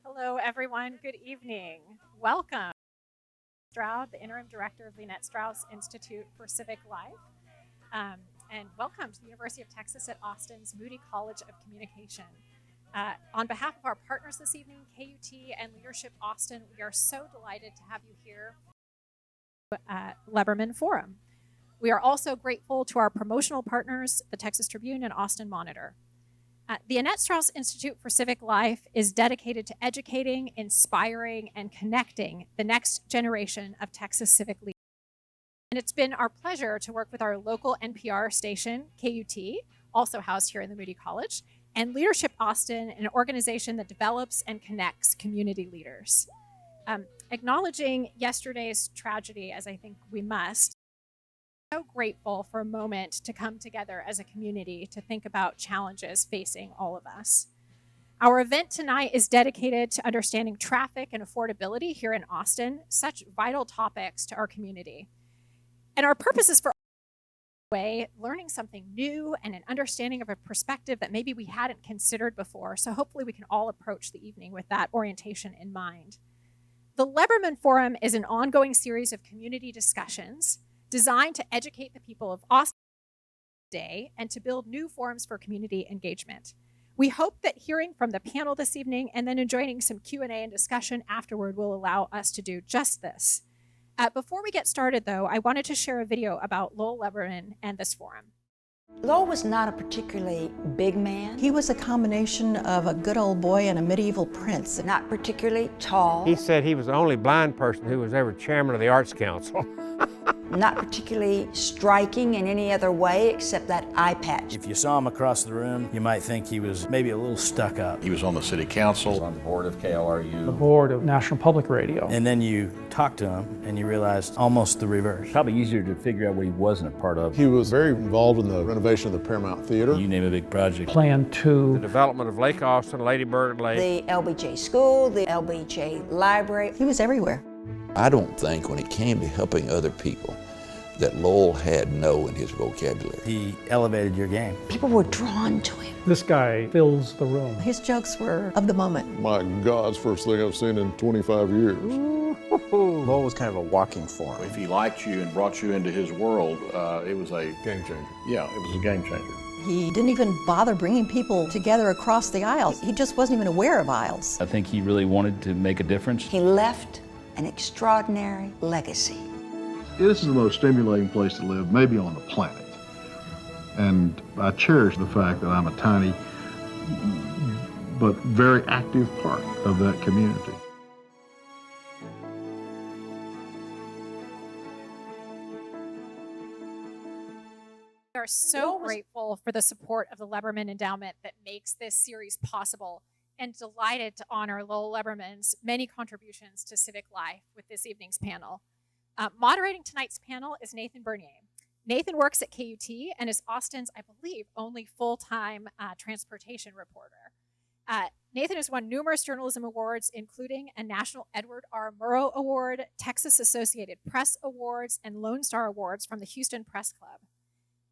Hello, everyone. Good evening. Welcome. Stroud, the Interim Director of the Annette Strauss Institute for Civic Life. And welcome to the University of Texas at Austin's Moody College of Communication. On behalf of our partners this evening, KUT and Leadership Austin, we are so delighted to have you here at Lebermann Forum. We are also grateful to our promotional partners, the Texas Tribune and Austin Monitor. The Annette Strauss Institute for Civic Life is dedicated to educating, inspiring, and connecting the next generation of Texas civic leaders. And it's been our pleasure to work with our local NPR station, KUT, also housed here in the Moody College, and Leadership Austin, an organization that develops and connects community leaders. Acknowledging yesterday's tragedy, as I think we must, so grateful for a moment to come together as a community to think about challenges facing all of us. Our event tonight is dedicated to understanding traffic and affordability here in Austin, such vital topics to our community. And our purpose is for learning something new and an understanding of a perspective that maybe we hadn't considered before. So hopefully we can all approach the evening with that orientation in mind. The Lebermann Forum is an ongoing series of community discussions designed to educate the people of Austin today and to build new forums for community engagement. We hope that hearing from the panel this evening and then enjoying some Q&A and discussion afterward will allow us to do just this. Before we get started, though, I wanted to share a video about Lowell Lebermann and this forum. Lowell was not a particularly big man. He was a combination of a good old boy and a medieval prince. Not particularly tall. He said he was the only blind person who was ever chairman of the Arts Council. Not particularly striking in any other way except that eye patch. If you saw him across the room, you might think he was maybe a little stuck up. He was on the city council, on the board of KLRU, the board of National Public Radio. And then you talked to him and you realized almost the reverse. Probably easier to figure out what he wasn't a part of. He was very involved in the renovation of the Paramount Theater. You name a big project. Plan to The development of Lake Austin, Lady Bird Lake. The LBJ School, the LBJ Library. He was everywhere. I don't think when it came to helping other people that Lowell had no in his vocabulary. He elevated your game. People were drawn to him. this guy fills the room. His jokes were of the moment. My God, it's the first thing I've seen in 25 years. Lowell was kind of a walking forum. If he liked you and brought you into his world, it was a Game changer. Yeah, it was a game changer. He didn't even bother bringing people together across the aisles. He just wasn't even aware of aisles. I think he really wanted to make a difference. He left an extraordinary legacy. This is the most stimulating place to live, maybe on the planet. And I cherish the fact that I'm a tiny but very active part of that community. We are so grateful for the support of the Lebermann Endowment that makes this series possible, and delighted to honor Lowell Lebermann's many contributions to civic life with this evening's panel. Moderating tonight's panel is Nathan Bernier. Nathan works at KUT and is Austin's, I believe, only full-time transportation reporter. Nathan has won numerous journalism awards, including a National Edward R. Murrow Award, Texas Associated Press Awards, and Lone Star Awards from the Houston Press Club.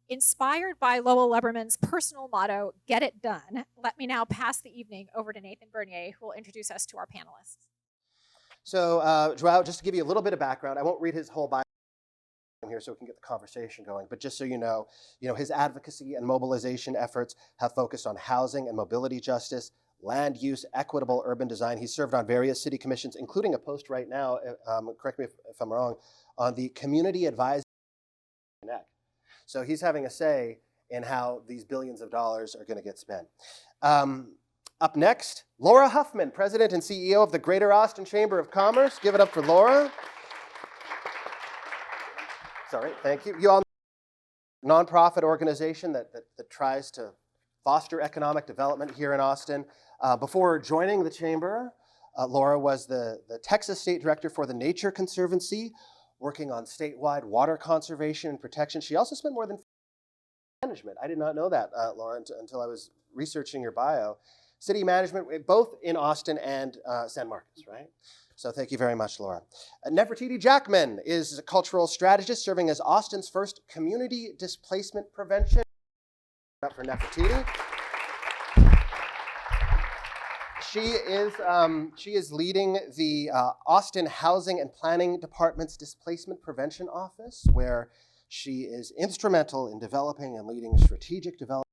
Inspired by Lowell Lebermann's personal motto, "Get it done," let me now pass the evening over to Nathan Bernier, who will introduce us to our panelists. So, João, just to give you a little bit of background, I won't read his whole bio here so we can get the conversation going, but just so you know, his advocacy and mobilization efforts have focused on housing and mobility justice, land use, equitable urban design. He's served on various city commissions, including a post right now, correct me if I'm wrong, on the Community Advisory Connect. So he's having a say in how these billions of dollars are going to get spent. Up next, Laura Huffman, President and CEO of the Greater Austin Chamber of Commerce. Give it up for Laura. Sorry, thank you. You all know a nonprofit organization that tries to foster economic development here in Austin. Before joining the chamber, Laura was the Texas State Director for the Nature Conservancy, working on statewide water conservation and protection. She also spent more than management. I did not know that, Laura, until I was researching your bio. City management, both in Austin and San Marcos, right? So thank you very much, Laura. Nefertitti Jackmon is a cultural strategist serving as Austin's first community displacement prevention. Up for Nefertitti. She is leading the Austin Housing and Planning Department's Displacement Prevention Office, where she is instrumental in developing and leading strategic development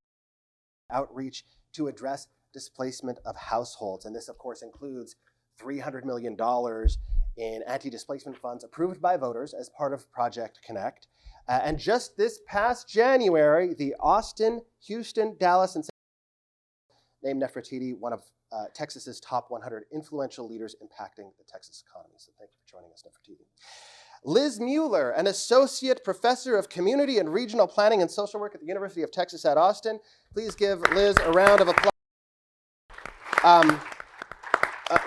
outreach to address displacement of households. And this, of course, includes $300 million in anti-displacement funds approved by voters as part of Project Connect. And just this past January, the Austin, Houston, Dallas, and named Nefertitti one of Texas's top 100 influential leaders impacting the Texas economy. So thank you for joining us, Nefertitti. Liz Mueller, an associate professor of community and regional planning and social work at the University of Texas at Austin. Please give Liz a round of applause.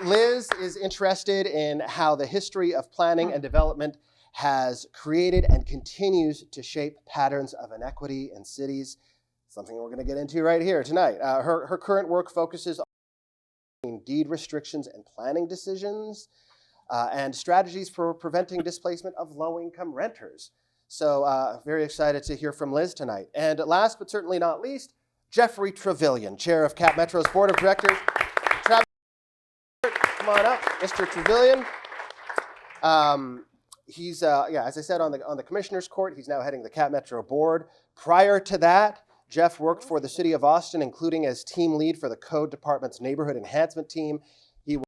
Liz is interested in how the history of planning and development has created and continues to shape patterns of inequity in cities, something we're going to get into right here tonight. Her current work focuses on deed restrictions and planning decisions, and strategies for preventing displacement of low-income renters. So very excited to hear from Liz tonight. And last but certainly not least, Jeffrey Travillion, chair of Cap Metro's board of directors. Come on up, Mr. Travillion. He's, as I said, on the commissioner's court. He's now heading the Cap Metro board. Prior to that, Jeff worked for the city of Austin, including as team lead for the code department's neighborhood enhancement team. He worked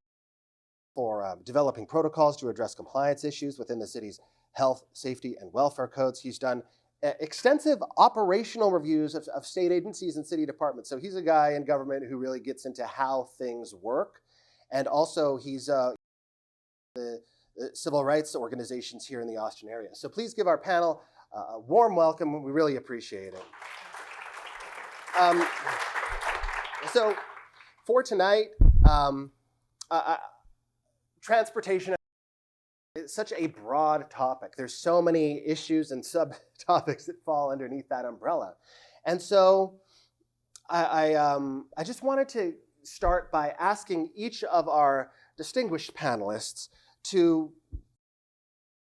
for developing protocols to address compliance issues within the city's health, safety, and welfare codes. He's done extensive operational reviews of state agencies and city departments. So he's a guy in government who really gets into how things work. And also he's the civil rights organizations here in the Austin area. So please give our panel a warm welcome. We really appreciate it. So for tonight, transportation is such a broad topic. There's so many issues and subtopics that fall underneath that umbrella. And so I just wanted to start by asking each of our distinguished panelists to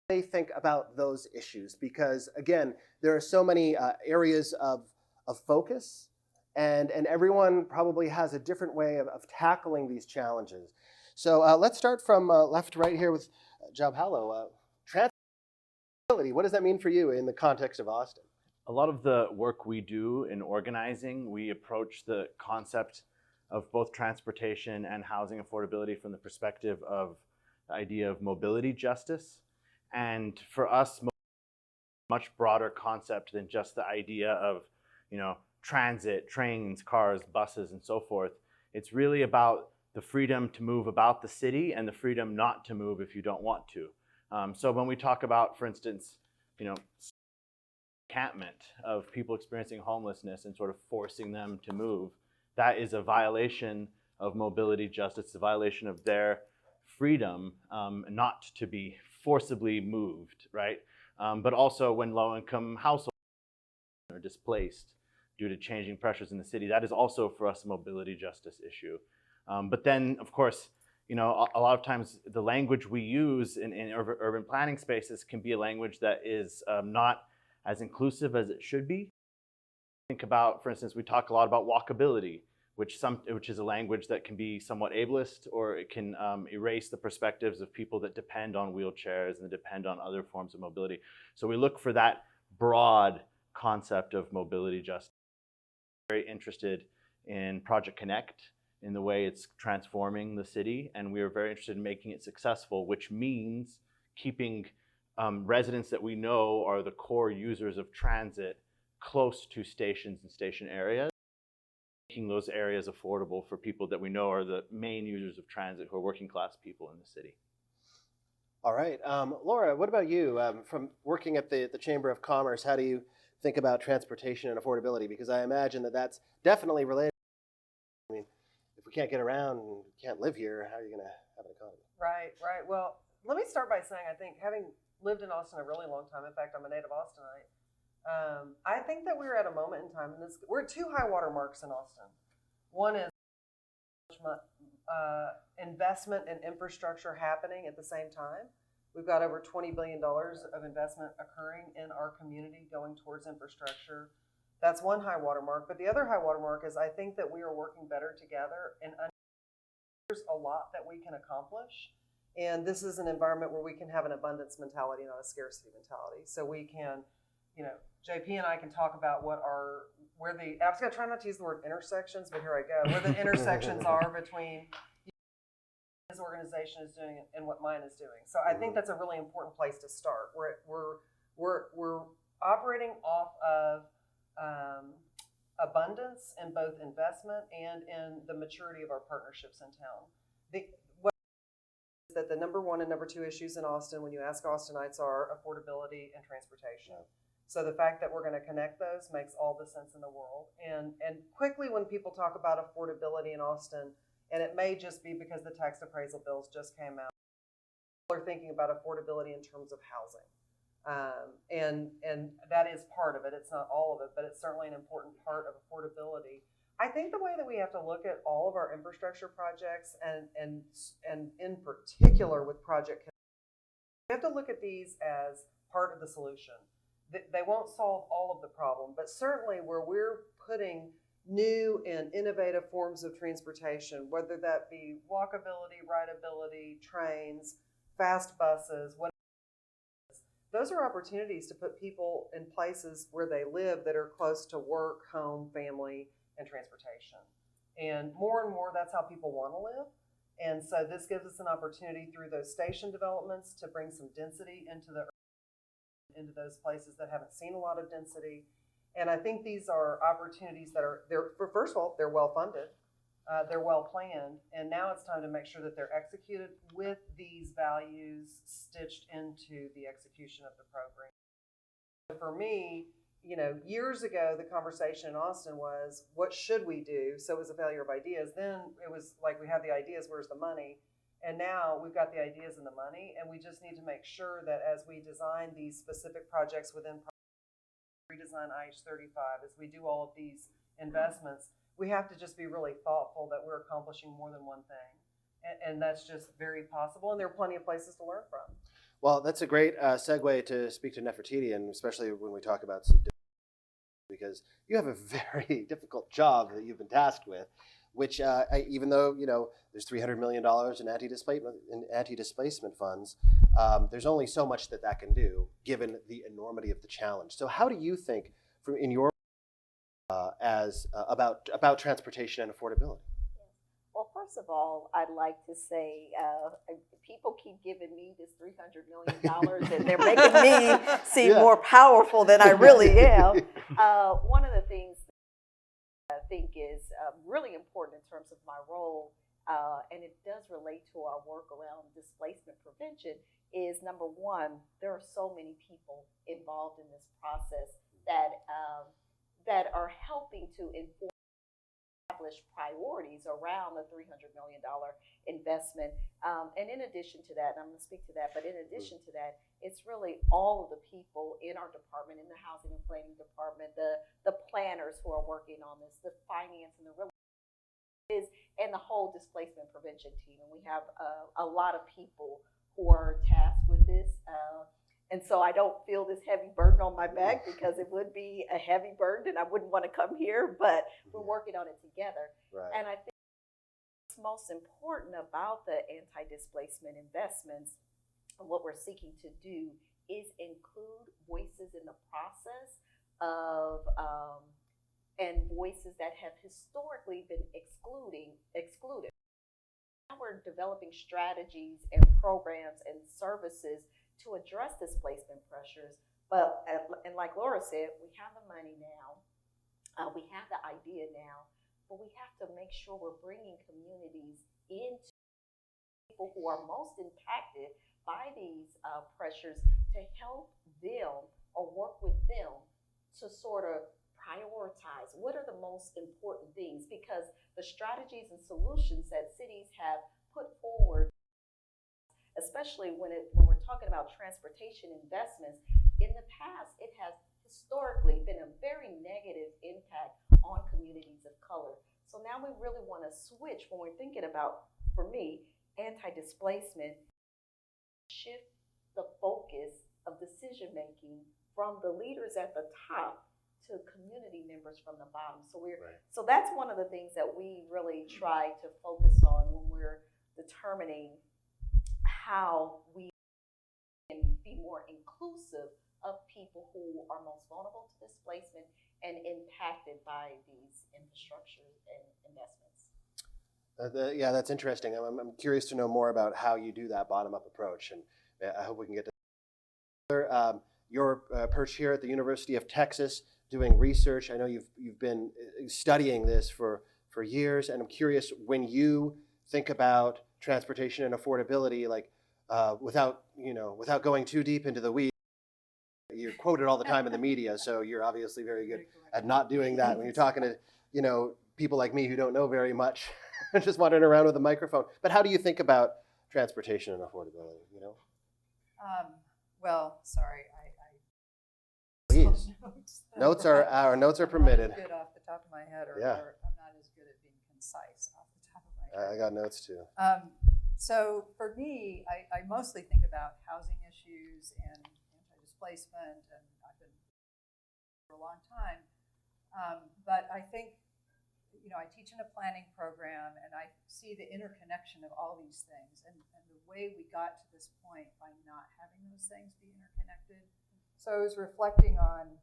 they think about those issues, because again, there are so many areas of focus, and everyone probably has a different way of tackling these challenges. So let's start from left to right here with João. Transportability, what does that mean for you in the context of Austin? A lot of the work we do in organizing, we approach the concept of both transportation and housing affordability from the perspective of the idea of mobility justice. And for us, much broader concept than just the idea of, transit, trains, cars, buses, and so forth. It's really about the freedom to move about the city and the freedom not to move if you don't want to. So when we talk about, for instance, encampment of people experiencing homelessness and sort of forcing them to move, that is a violation of mobility justice, a violation of their freedom not to be forcibly moved, right? But also when low-income households are displaced due to changing pressures in the city, that is also for us a mobility justice issue. But then, of course, a lot of times the language we use in urban planning spaces can be a language that is not as inclusive as it should be. Think about, for instance, we talk a lot about walkability, which is a language that can be somewhat ableist, or it can erase the perspectives of people that depend on wheelchairs and depend on other forms of mobility. So we look for that broad concept of mobility justice. Very interested in Project Connect, in the way it's transforming the city, and we are very interested in making it successful, which means keeping residents that we know are the core users of transit close to stations and station areas, making those areas affordable for people that we know are the main users of transit, who are working class people in the city. All right. Laura, what about you? From working at the Chamber of Commerce, how do you think about transportation and affordability? Because I imagine that that's definitely related. I mean, if we can't get around and can't live here, how are you going to have an economy? Right. Well, let me start by saying, I think, having lived in Austin a really long time, in fact, I'm a native Austinite, I think that we're at a moment in time, and we're at two high water marks in Austin. One is investment and infrastructure happening at the same time. We've got over $20 billion of investment occurring in our community going towards infrastructure. That's one high water mark. But the other high water mark is I think that we are working better together and there's a lot that we can accomplish. And this is an environment where we can have an abundance mentality, not a scarcity mentality. So we can, JP and I can talk about I was going to try not to use the word intersections, but here I go, where the intersections are between his organization is doing and what mine is doing. So I think that's a really important place to start. We're operating off of abundance in both investment and in the maturity of our partnerships in town. That the number one and number two issues in Austin, when you ask Austinites, are affordability and transportation. So the fact that we're going to connect those makes all the sense in the world. And quickly, when people talk about affordability in Austin, and it may just be because the tax appraisal bills just came out, people are thinking about affordability in terms of housing. And that is part of it. It's not all of it, but it's certainly an important part of affordability. I think the way that we have to look at all of our infrastructure projects and in particular with project, we have to look at these as part of the solution. They won't solve all of the problem, but certainly where we're putting new and innovative forms of transportation, whether that be walkability, rideability, trains, fast buses, whatever, those are opportunities to put people in places where they live that are close to work, home, family, and transportation. And more, that's how people want to live. And so this gives us an opportunity through those station developments to bring some density into those places that haven't seen a lot of density. And I think these are opportunities that first of all, they're well funded, they're well planned, and now it's time to make sure that they're executed with these values stitched into the execution of the program. For me, years ago, the conversation in Austin was, what should we do? So it was a failure of ideas. Then it was like, we have the ideas, where's the money? And now we've got the ideas and the money, and we just need to make sure that as we design these specific projects within redesign IH35, as we do all of these investments, we have to just be really thoughtful that we're accomplishing more than one thing. And that's just very possible, and there are plenty of places to learn from. Well, that's a great segue to speak to Nefertitti, and especially when we talk about, because you have a very difficult job that you've been tasked with, which even though there's $300 million in anti-displacement funds, there's only so much that can do given the enormity of the challenge. So how do you think, in your about transportation and affordability? Well, first of all, I'd like to say people keep giving me this $300 million and they're making me seem more powerful than I really am. One of the things that I think is really important in terms of my role, and it does relate to our work around displacement prevention, is number one, there are so many people involved in this process that are helping to inform priorities around the $300 million investment. And in addition to that, and I'm going to speak to that, but in addition to that, it's really all of the people in our department, in the housing and planning department, the planners who are working on this, the finance and the real estate, and the whole displacement prevention team. And we have a lot of people who are tasked with this. And so I don't feel this heavy burden on my back, because it would be a heavy burden and I wouldn't want to come here, but we're working on it together. Right. And I think what's most important about the anti-displacement investments and what we're seeking to do is include voices in the process of and voices that have historically been excluded. Now we're developing strategies and programs and services to address displacement pressures. But, and like Laura said, we have the money now, we have the idea now, but we have to make sure we're bringing communities into people who are most impacted by these pressures to help them or work with them to sort of prioritize what are the most important things, because the strategies and solutions that cities have put forward, especially when we're talking about transportation investments, in the past, it has historically been a very negative impact on communities of color. So now we really want to switch when we're thinking about, for me, anti-displacement, shift the focus of decision-making from the leaders at the top to community members numbers from the bottom. So Right. so that's one of the things that we really try to focus on when we're determining how we can be more inclusive of people who are most vulnerable to displacement and impacted by these infrastructure and investments. Yeah, that's interesting. I'm curious to know more about how you do that bottom-up approach, and I hope we can get to your perch here at the University of Texas doing research. I know you've been studying this for years, and I'm curious, when you think about transportation and affordability, like without going too deep into the weeds, you're quoted all the time in the media, so you're obviously very good at not doing that when you're talking to people like me who don't know very much, just wandering around with a microphone. But how do you think about transportation and affordability? Well, sorry, Please. Notes are permitted. I'm not as good off the top of my head, or I'm not as good at being concise off the top of my head. I got notes too. So for me, I mostly think about housing issues and anti-displacement, and I've been for a long time. But I think, I teach in a planning program, and I see the interconnection of all these things, and the way we got to this point by not having those things be interconnected. So I was reflecting on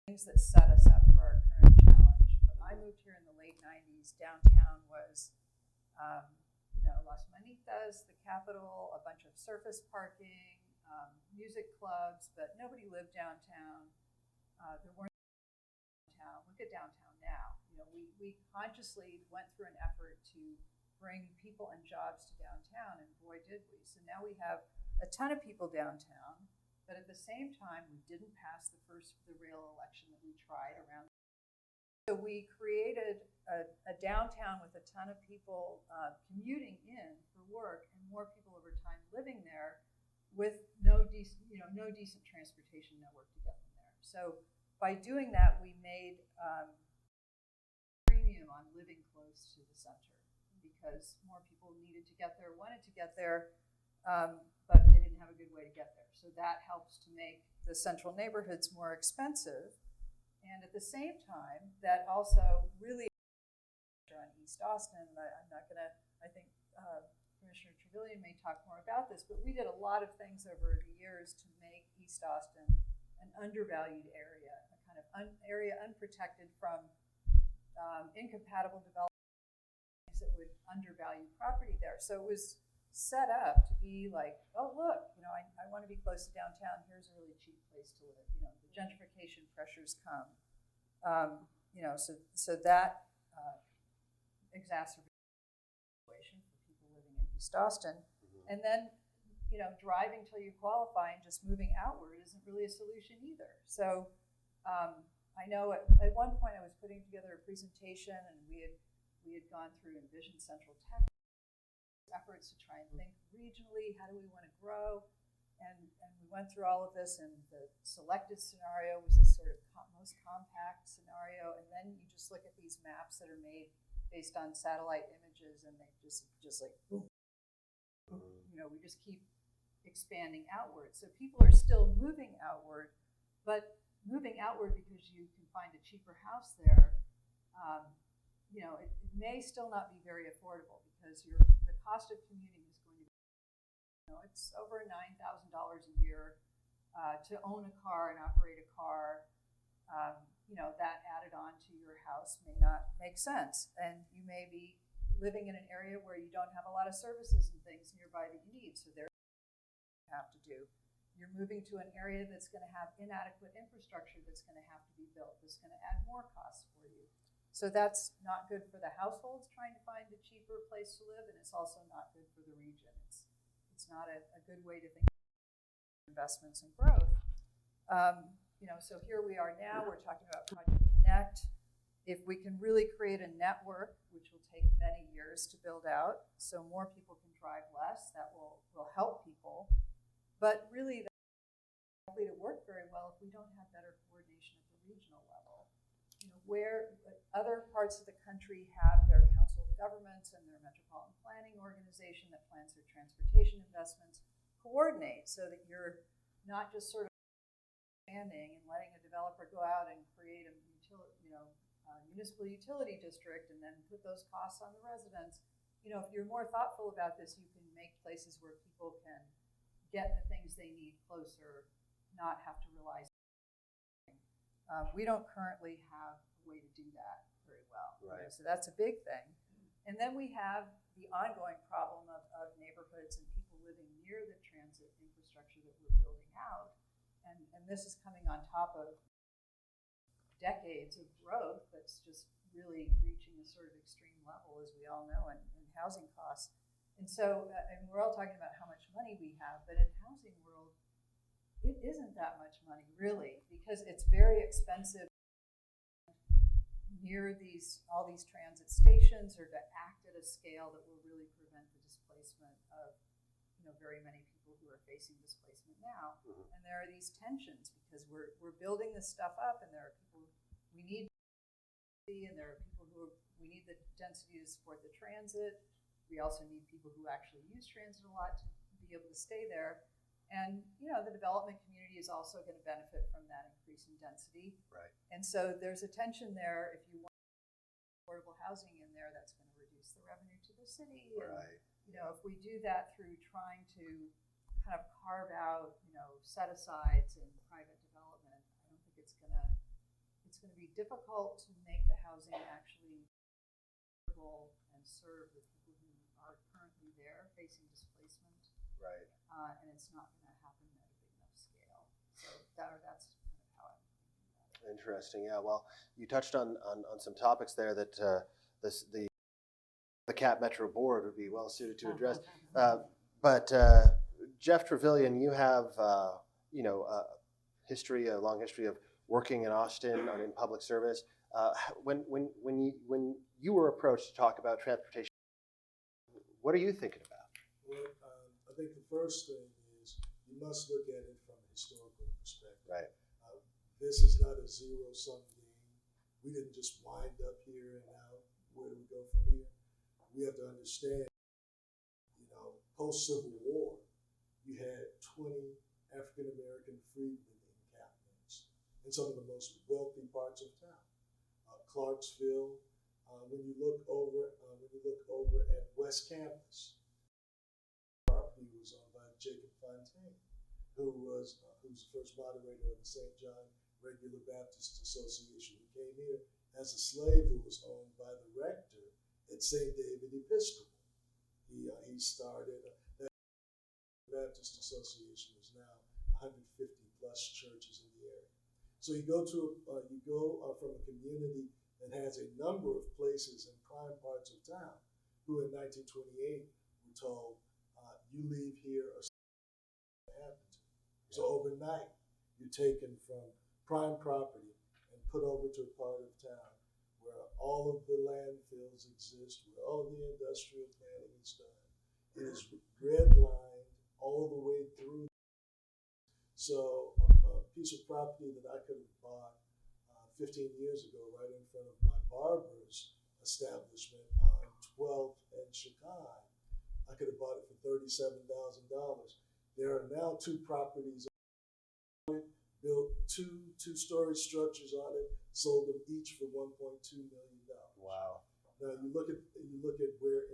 things that set us up for our current challenge. When I moved here in the late 90s, downtown was, Las Manitas, the Capitol, a bunch of surface parking, music clubs, but nobody lived downtown. There weren't downtown. Look at downtown now. We consciously went through an effort to bring people and jobs to downtown, and boy did we. So now we have a ton of people downtown, but at the same time, we didn't pass the rail election that we tried around. So we created a downtown with a ton of people commuting in for work, and more people over time living there with no decent transportation network to get them there. So by doing that, we made premium on living close to the center, because more people needed to get there, wanted to get there, but they didn't have a good way to get there. So that helps to make the central neighborhoods more expensive. And at the same time, that also really on East Austin, I'm not going to, I think Commissioner Travillion may talk more about this, but we did a lot of things over the years to make East Austin an undervalued area, a kind of area unprotected from incompatible development that would undervalue property there. So it was set up to be like, oh, look, I want to be close to downtown. Here's a really cheap place to live. The gentrification pressures come. So that exacerbates the situation for people living in East Austin. And then, driving till you qualify and just moving outward isn't really a solution either. So I know at one point I was putting together a presentation, and we had gone through Envision Central Texas efforts to try and think regionally, how do we want to grow? And we went through all of this, and the selected scenario was the sort of most compact scenario. And then you just look at these maps that are made based on satellite images, and they just like, boom. We just keep expanding outward. So people are still moving outward, but moving outward because you can find a cheaper house there, it may still not be very affordable, because the cost of commuting is going to be, it's over $9,000 a year to own a car and operate a car. That added on to your house may not make sense, and you may be living in an area where you don't have a lot of services and things nearby that you need. So there you have to do. You're moving to an area that's going to have inadequate infrastructure that's going to have to be built. That's going to add more costs for you. So that's not good for the households trying to find a cheaper place to live, and it's also not good for the region. It's not a good way to think of investments and growth. So here we are now. We're talking about Project Connect. If we can really create a network, which will take many years to build out, so more people can drive less, that will help people. But really, that's likely to work very well if we don't have better coordination at the regional level. Where other parts of the country have their council of governments and their metropolitan planning organization that plans their transportation investments, coordinate so that you're not just sort of expanding and letting a developer go out and create a municipal utility district and then put those costs on the residents. You know, if you're more thoughtful about this, you can make places where people can get the things they need closer, not have to rely. We don't currently have a way to do that very well. Right. So that's a big thing. And then we have the ongoing problem of neighborhoods and people living near the transit infrastructure that we're building out. And this is coming on top of decades of growth that's just really reaching a sort of extreme level, as we all know, in housing costs. And so, and we're all talking about how much money we have, but in housing world, it isn't that much money, really, because it's very expensive near all these transit stations, or to act at a scale that will really prevent the displacement of, very many people who are facing displacement now. Mm-hmm. And there are these tensions because we're building this stuff up, and there are people we need, and there are people we need the density to support the transit. We also need people who actually use transit a lot to be able to stay there. And, the development community is also going to benefit from that increase in density. Right. And so there's a tension there. If you want affordable housing in there, that's going to reduce the revenue to the city. Right. And, if we do that through trying to kind of carve out, set-asides in private development, I don't think it's going to be difficult to make the housing actually affordable and serve the people who are currently there facing displacement. Right. And it's not going to happen at a big enough scale. So that's kind of how I'm thinking about it. Interesting. Yeah. Well, you touched on some topics there that the CAP Metro Board would be well suited to address. But Jeff Travillion, you have a long history of working in Austin in public service. When you were approached to talk about transportation, what are you thinking about? Well, I think the first thing is you must look at it from a historical perspective. Right. This is not a zero-sum game. We didn't just wind up here and now. Where do we go from here? We have to understand, post-Civil War, you had 20 African-American freedmen encampments in some of the most wealthy parts of town. Clarksville, when you look over at West Campus, property was owned by Jacob Fontaine, who's the first moderator of the St. John Regular Baptist Association, who came here as a slave, who was owned by the rector at St. David Episcopal. He started that Baptist Association is now 150 plus churches in the area. So you go from a community that has a number of places in prime parts of town, who in 1928 were told, you leave here or something will happen to you. So overnight, you're taken from prime property and put over to a part of town where all of the landfills exist, where all of the industrial planning is done. It is redlined all the way through. So a piece of property that I could have bought 15 years ago right in front of my barber's establishment on 12th and Chicago, I could have bought it for $37,000. There are now two properties on it, built two-story structures on it, sold them each for $1.2 million. Wow. Now you look at where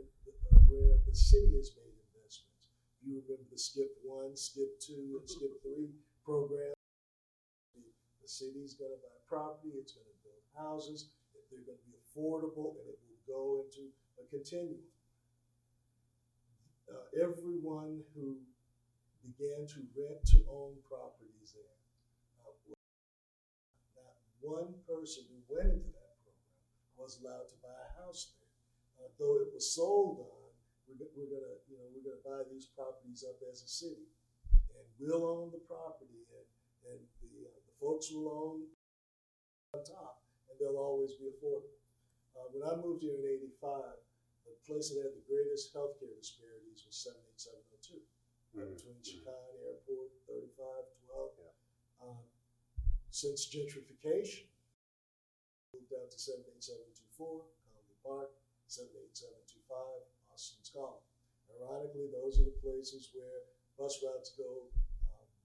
the city has made investments. You remember the Skip 1, Skip 2, and Skip 3 program. The city's going to buy property, it's going to build houses, they're going to be affordable, and it will go into a continuum. Everyone who began to rent to own properties there, not one person who went into that program was allowed to buy a house there. Though it was sold on, we're gonna buy these properties up as a city, and we'll own the property, and the folks will own on top, and they'll always be affordable. When I moved here in '85, the place that had the greatest healthcare disparities was 78702, between Chicago Airport, 35, 12. Yeah. Since gentrification, moved out to 78724, Connolly Park, 78725, Austin's Connolly. Ironically, those are the places where bus routes go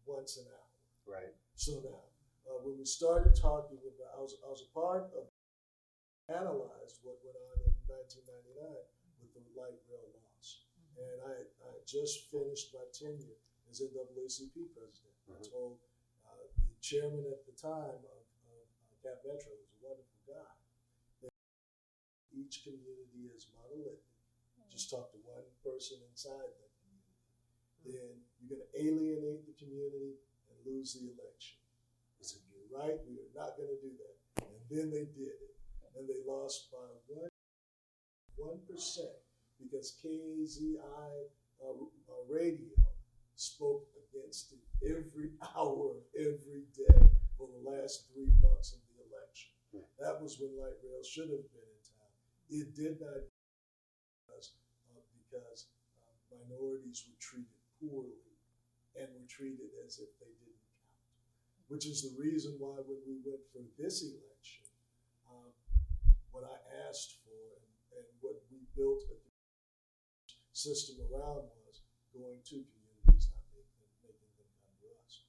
once an hour. Right. So now, when we started talking about, I was a part of, analyzed what went on in 1999 with the light rail loss. And I just finished my tenure as NAACP president. I told the chairman at the time of Cap Metro, was a wonderful guy, that each community is monolithic. Just talk to one person inside that community. Then you're going to alienate the community and lose the election. I said, you're right, we are not going to do that. And then they did it. And they lost by 1% because KZI radio spoke against it every hour of every day for the last 3 months of the election. That was when light rail should have been in town. It did not because minorities were treated poorly and were treated as if they didn't count, which is the reason why when we went for this election, what I asked for and what we built a system around was going to communities, not making them come to us.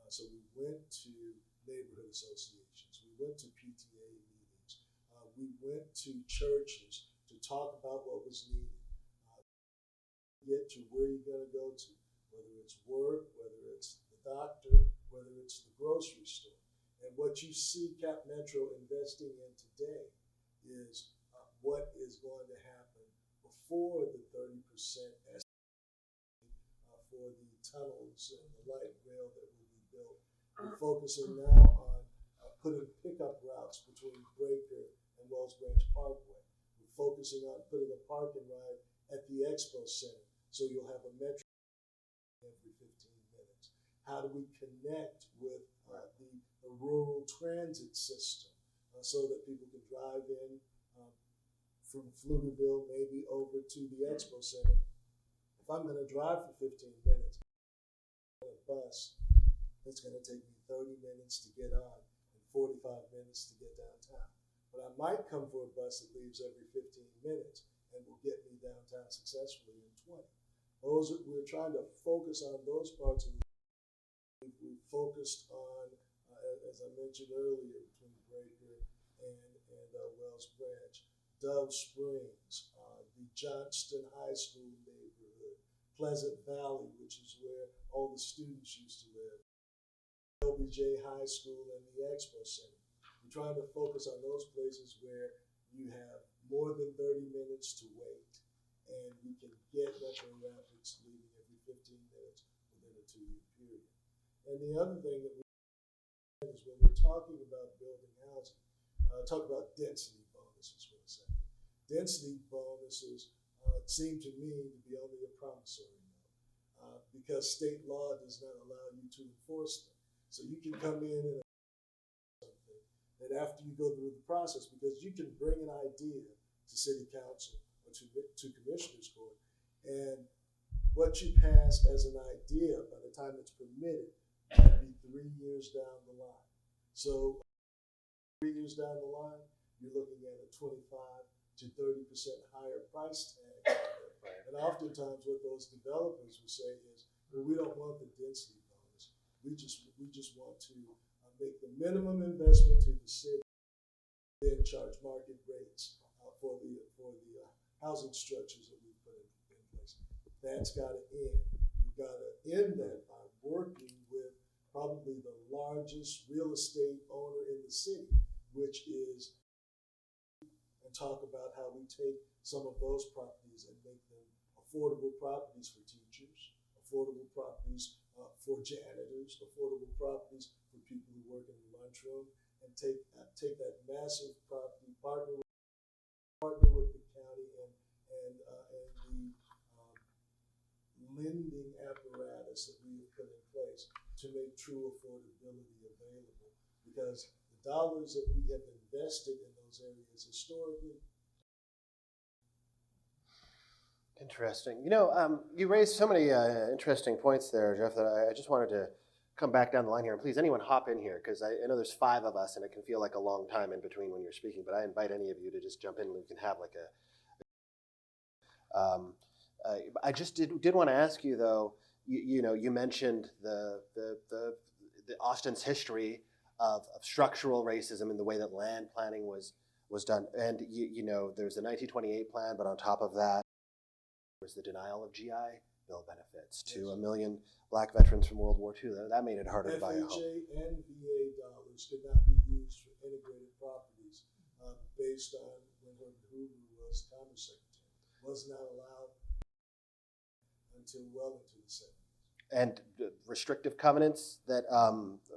So we went to neighborhood associations, we went to PTA meetings, we went to churches to talk about what was needed. Get to where you're going to go to, whether it's work, whether it's the doctor, whether it's the grocery store. And what you see Cap Metro investing in today is what is going to happen before the 30% for the tunnels and the light rail that will be built. We're focusing now on putting pickup routes between Breaker and Wells Branch Parkway. We're focusing on putting a parking ride at the Expo Center, so you'll have a metro every 15 minutes. How do we connect with the rural transit system so that people can drive in from Pflugerville maybe over to the Expo Center? If I'm going to drive for 15 minutes on a bus, it's going to take me 30 minutes to get on and 45 minutes to get downtown. But I might come for a bus that leaves every 15 minutes and will get me downtown successfully in 20. We're trying to focus on those parts of the city. We focused on, as I mentioned earlier, between Breaker and Wells Branch, Dove Springs, the Johnston High School neighborhood, Pleasant Valley, which is where all the students used to live, LBJ High School and the Expo Center. We're trying to focus on those places where you have more than 30 minutes to wait, and we can get Metro Rapids leaving every 15 minutes within a 2-year period. And the other thing that we do is when we're talking about building housing, talk about density bonuses for a second. Density bonuses seem to me to be only a promissory note because state law does not allow you to enforce them. So you can come in and something that after you go through the process, because you can bring an idea to city council or to commissioners court, and what you pass as an idea by the time it's permitted might be 3 years down the line. So 3 years down the line, you're looking at a 25 to 30% higher price tag. And oftentimes what those developers will say is, well, we don't want the density bonus. We just want to make the minimum investment to the city, then charge market rates for the housing structures that we put in place. That's got to end. We've got to end that by working with probably the largest real estate owner in the city, which is, and talk about how we take some of those properties and make them affordable properties for teachers, affordable properties for janitors, affordable properties for people who work in the lunchroom, and take that massive property, partner with the county and the lending apparatus that we have put in place to make true affordability available. Because the dollars that we have invested in those areas historically. Interesting. You know, you raised so many interesting points there, Jeff, that I just wanted to come back down the line here. And please, anyone hop in here, because I know there's 5 of us, and it can feel like a long time in between when you're speaking, but I invite any of you to just jump in and we can have like I just did want to ask you, though, you mentioned the Austin's history of structural racism in the way that land planning was done. And there's the 1928 plan, but on top of that was the denial of GI Bill benefits to 1 million black veterans from World War II. That made it harder to buy a home. FHA and VA dollars could not be used for integrated properties based on when Herbert Hoover was Commerce Secretary. Was not allowed until well into the 70s. And restrictive covenants that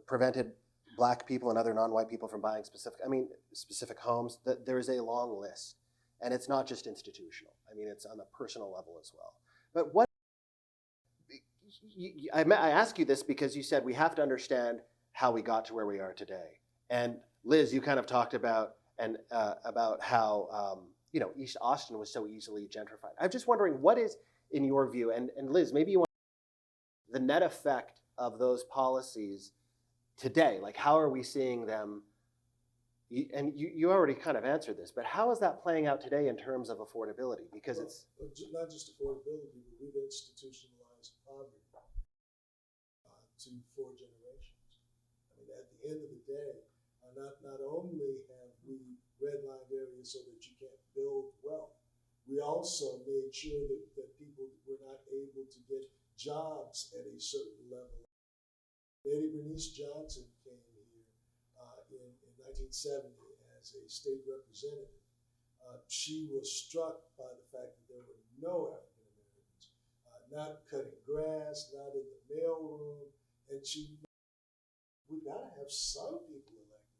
prevented black people and other non-white people from buying specific homes. There is a long list, and it's not just institutional. I mean, it's on a personal level as well. But what I ask you this because you said we have to understand how we got to where we are today. And Liz, you kind of talked about how East Austin was so easily gentrified. I'm just wondering, what is, in your view, and Liz, maybe you want the net effect of those policies today? Like, how are we seeing them? And you already kind of answered this, but how is that playing out today in terms of affordability? Because it's not just affordability, but we've institutionalized poverty to 4 generations. I mean, at the end of the day, not only have we redlined areas so that you can't build wealth, we also made sure that people were not able to get jobs at a certain level. Lady Bernice Johnson came here in 1970 as a state representative. She was struck by the fact that there were no African Americans, not cutting grass, not in the mailroom, and we've got to have some people elected.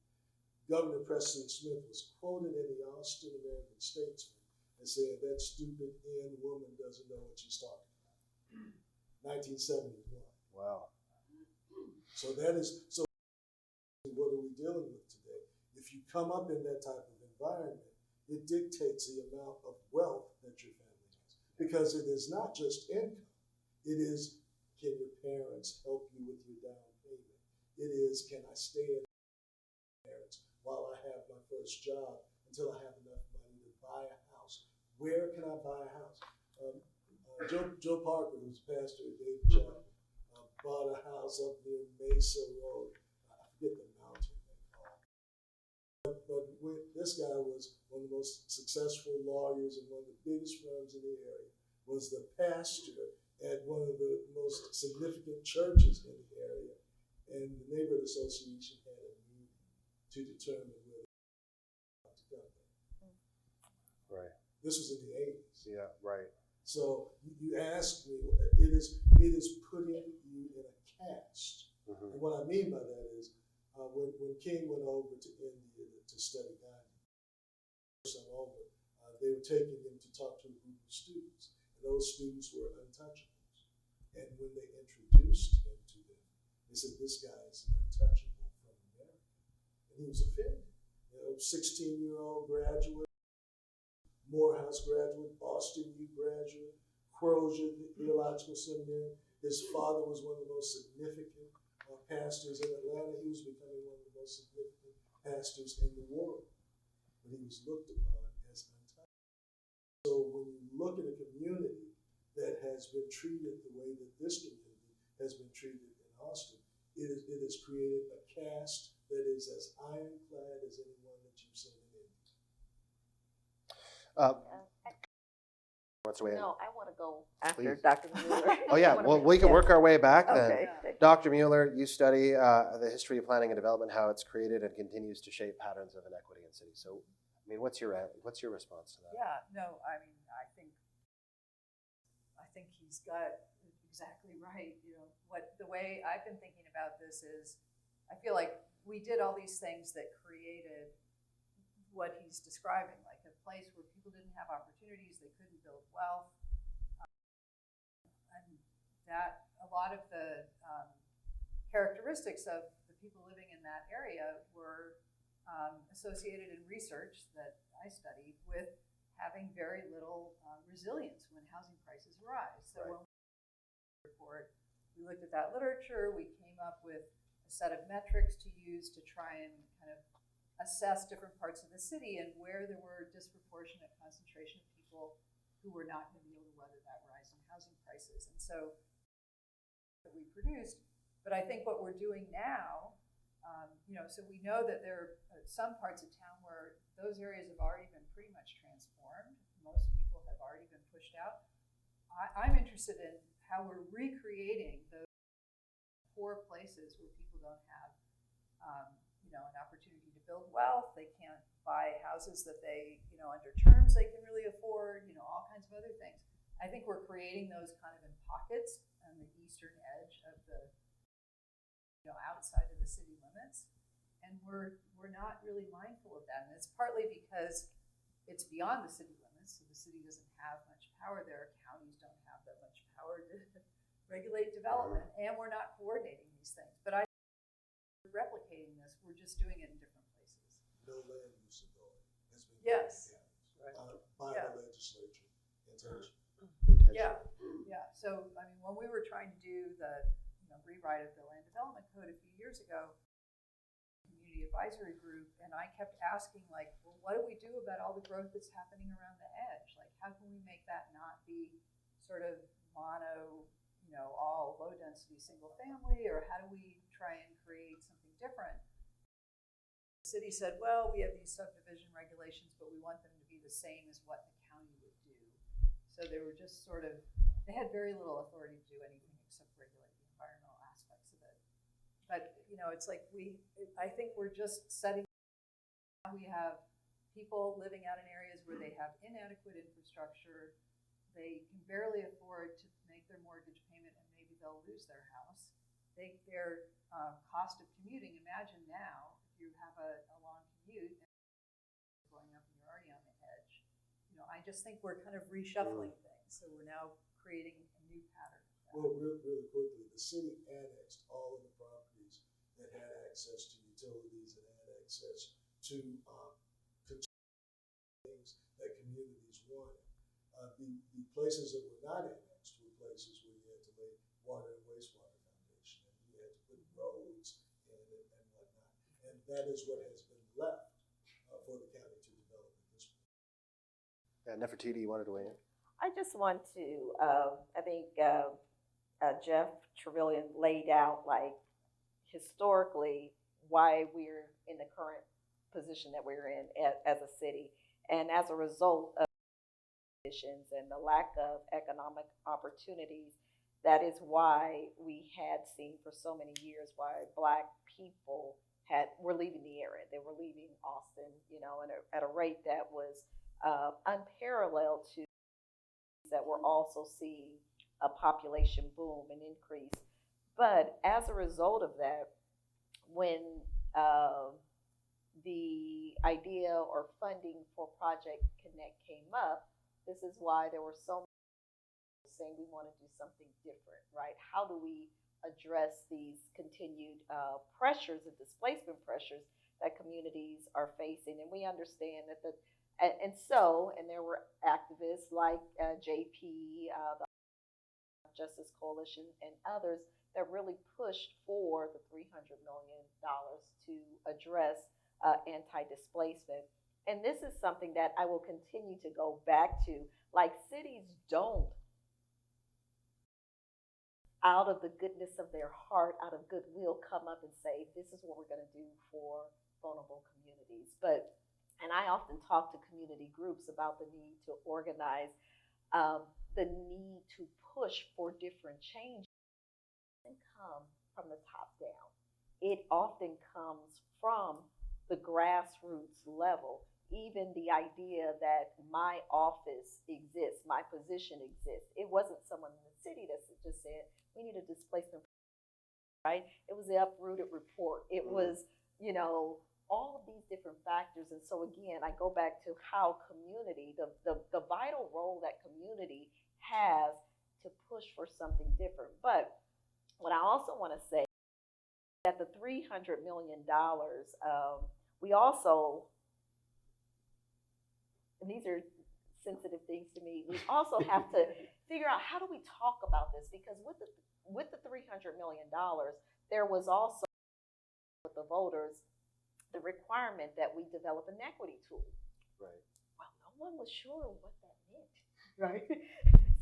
Governor Preston Smith was quoted in the Austin American Statesman and saying that stupid N woman doesn't know what she's talking about. 1971. Wow. So what are we dealing with today? If you come up in that type of environment, it dictates the amount of wealth that your family has. Because it is not just income. It is, can your parents help you with your down payment? It is, can I stay in parents while I have my first job until I have enough money to buy a house? Where can I buy a house? Joe Parker, who's pastor at David Jackmon, bought a house up near Mesa Road. I forget the mountain they call it. But this guy was one of the most successful lawyers in one of the biggest firms in the area, was the pastor at one of the most significant churches in the area. And the neighborhood association had a meeting to determine whether to go there. Right. This was in the 80s. Yeah, right. So you ask me, it is putting you in a caste. Mm-hmm. And what I mean by that is, when King went over to India to study Gandhi, they were taking him to talk to a group of students, and those students were untouchables. And when they introduced him to them, they said, "This guy is an untouchable from America," and he was offended. 16-year-old graduate. Morehouse graduate, Boston U graduate, Crozier Theological Seminary. His father was one of the most significant pastors in Atlanta. He was becoming one of the most significant pastors in the world. But he was looked upon as untouchable. So when you look at a community that has been treated the way that this community has been treated in Austin, it has created a caste that is as ironclad as anyone that you've seen in India. What's the way? No, I want to go after Please. Dr. Mueller. Oh yeah, well we can work our way back then. Okay. Dr. Mueller, you study the history of planning and development, how it's created and continues to shape patterns of inequity in cities. So, I mean, what's your response to that? Yeah, no, I mean, I think he's got exactly right. The way I've been thinking about this is, I feel like we did all these things that created what he's describing, like a place where people didn't have opportunities, they couldn't build wealth, and that a lot of the characteristics of the people living in that area were associated in research that I studied with having very little resilience when housing prices rise. So when we looked at that literature, we came up with a set of metrics to use to try and kind of assess different parts of the city and where there were disproportionate concentration of people who were not going to be able to weather that rise in housing prices. And so we produced, but I think what we're doing now So we know that there are some parts of town where those areas have already been pretty much transformed. Most people have already been pushed out. I'm interested in how we're recreating those poor places where people don't have, an opportunity to build wealth. They can't buy houses that they, under terms they can really afford, all kinds of other things. I think we're creating those kind of in pockets on the eastern edge of the, outside of the city limits. And we're not really mindful of that. And it's partly because it's beyond the city limits, so the city doesn't have much power there. Counties don't have that much power to regulate development, and we're not coordinating these things. But we're replicating this, we're just doing it in different places. No land use authority has been yes. By the legislature intentionally. Yeah. So when we were trying to do the rewrite of the land development code a few years ago, community advisory group, and I kept asking, what do we do about all the growth that's happening around the edge? How can we make that not be sort of mono, all low density single family, or how do we try and create something different? The city said, well, we have these subdivision regulations, but we want them to be the same as what the county would do. So they were just they had very little authority to do anything except regulate the environmental aspects of it. But, it's like I think we're just setting, we have people living out in areas where they have inadequate infrastructure. They can barely afford to make their mortgage payment, and maybe they'll lose their house. Their cost of commuting, imagine now, if you have a long commute and going up and you're already on the edge. I just think we're kind of reshuffling things. So we're now creating a new pattern. Well, really quickly, the city annexed all of the properties that had access to utilities and had access to things that communities wanted. The places that were not annexed were places where you had to lay water and wastewater foundation, and you had to put roads in and whatnot. And that is what has been left for the county to develop at this point. Nefertitti, you wanted to weigh in? I just want to, I think Jeff Travillion laid out, historically, why we're in the current position that we're in as a city. And as a result of conditions and the lack of economic opportunities, that is why we had seen for so many years why Black people were leaving the area. They were leaving Austin, at a rate that was unparalleled to that we're also seeing a population boom and increase. But as a result of that, when the idea or funding for Project Connect came up, this is why there were so many people saying we want to do something different, right? How do we address these continued pressures and displacement pressures that communities are facing? And we understand that and there were activists like JP, the Justice Coalition, and others that really pushed for the $300 million to address anti-displacement. And this is something that I will continue to go back to. Cities don't, out of the goodness of their heart, out of goodwill, come up and say, this is what we're going to do for vulnerable communities. And I often talk to community groups about the need to organize, the need to push for different changes. It doesn't come from the top down. It often comes from the grassroots level. Even the idea that my office exists, my position exists. It wasn't someone in the city that just said, we need a displacement, right? It was the uprooted report. It was, all of these different factors. And so again, I go back to how community, the vital role that community has to push for something different. But what I also want to say is that the $300 million, we also, and these are sensitive things to me, we also have to figure out how do we talk about this, because with the $300 million, there was also with the voters the requirement that we develop an equity tool. Right. Well, no one was sure what that meant, right?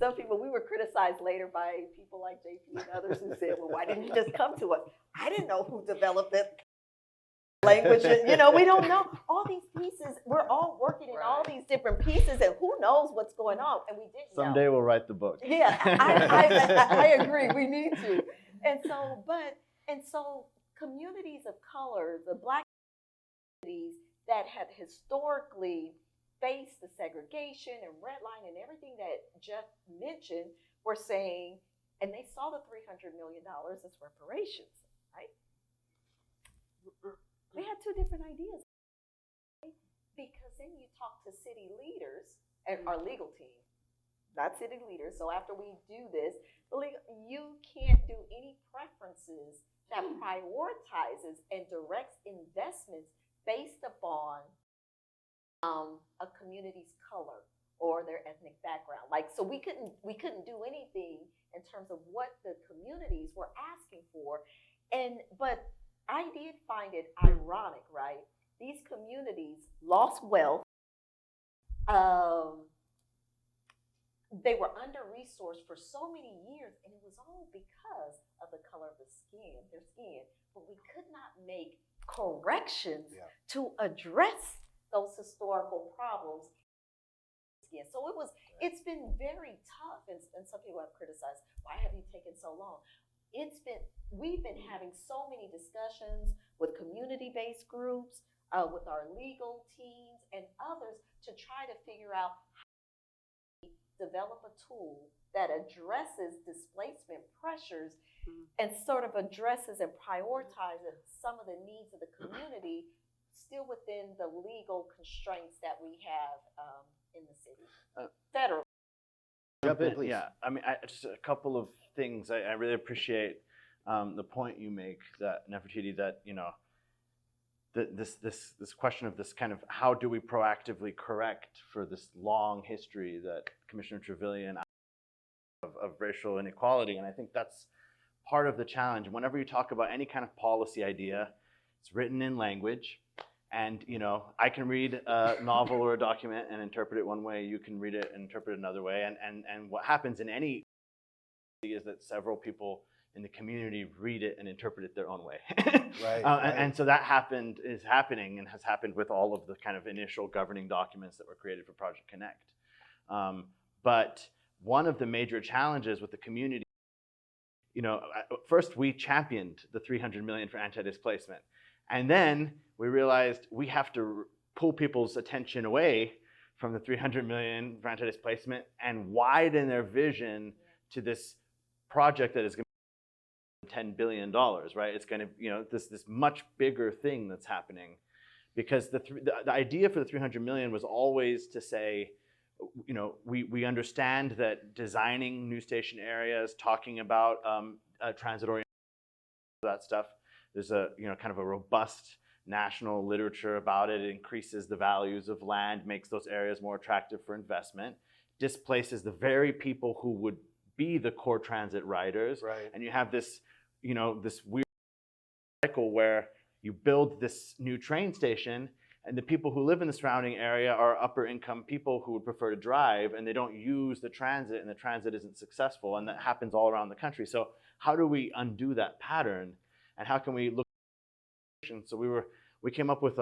Some people, we were criticized later by people like JP and others who said, well, why didn't you just come to us? I didn't know who developed it. language, you know, we don't know all these pieces. We're all working in all these different pieces, and who knows what's going on, and we didn't know. Someday we'll write the book. Yeah, I agree. We need to. And so communities of color, the Black communities that had historically faced the segregation and redlining and everything that Jeff mentioned were saying, and they saw the $300 million as reparations, right? They had two different ideas. Because then you talk to city leaders and our legal team, not city leaders. So after we do this, you can't do any preferences that prioritizes and directs investments based upon a community's color or their ethnic background. Like, so we couldn't do anything in terms of what the communities were asking for. But I did find it ironic, right? These communities lost wealth. They were under-resourced for so many years, and it was all because of the color of their skin. But we could not make corrections to address those historical problems. So it's been very tough, and some people have criticized, why have you taken so long? We've been having so many discussions with community-based groups, with our legal teams and others to try to figure out how to develop a tool that addresses displacement pressures and sort of addresses and prioritizes some of the needs of the community still within the legal constraints that we have in the city, federal. Jump in, please. Yeah, I mean, just a couple of things. I really appreciate the point you make, that Nefertitti, that this question of this kind of how do we proactively correct for this long history that Commissioner Travillion of racial inequality, and I think that's part of the challenge. Whenever you talk about any kind of policy idea, it's written in language. And I can read a novel or a document and interpret it one way. You can read it and interpret it another way. And what happens in any is that several people in the community read it and interpret it their own way. Right. And so that is happening and has happened with all of the kind of initial governing documents that were created for Project Connect. But one of the major challenges with the community, first we championed the $300 million for anti-displacement. And then we realized we have to pull people's attention away from the $300 million for anti-displacement and widen their vision to this project that is going to be $10 billion, right? It's going to, this much bigger thing that's happening, because the idea for the $300 million was always to say, we understand that designing new station areas, talking about transit orientation, that stuff. There's a kind of a robust national literature about it. It increases the values of land, makes those areas more attractive for investment, displaces the very people who would be the core transit riders. Right. And you have this, this weird cycle where you build this new train station, and the people who live in the surrounding area are upper income people who would prefer to drive, and they don't use the transit, and the transit isn't successful, and that happens all around the country. So how do we undo that pattern? And how can we look? So we came up with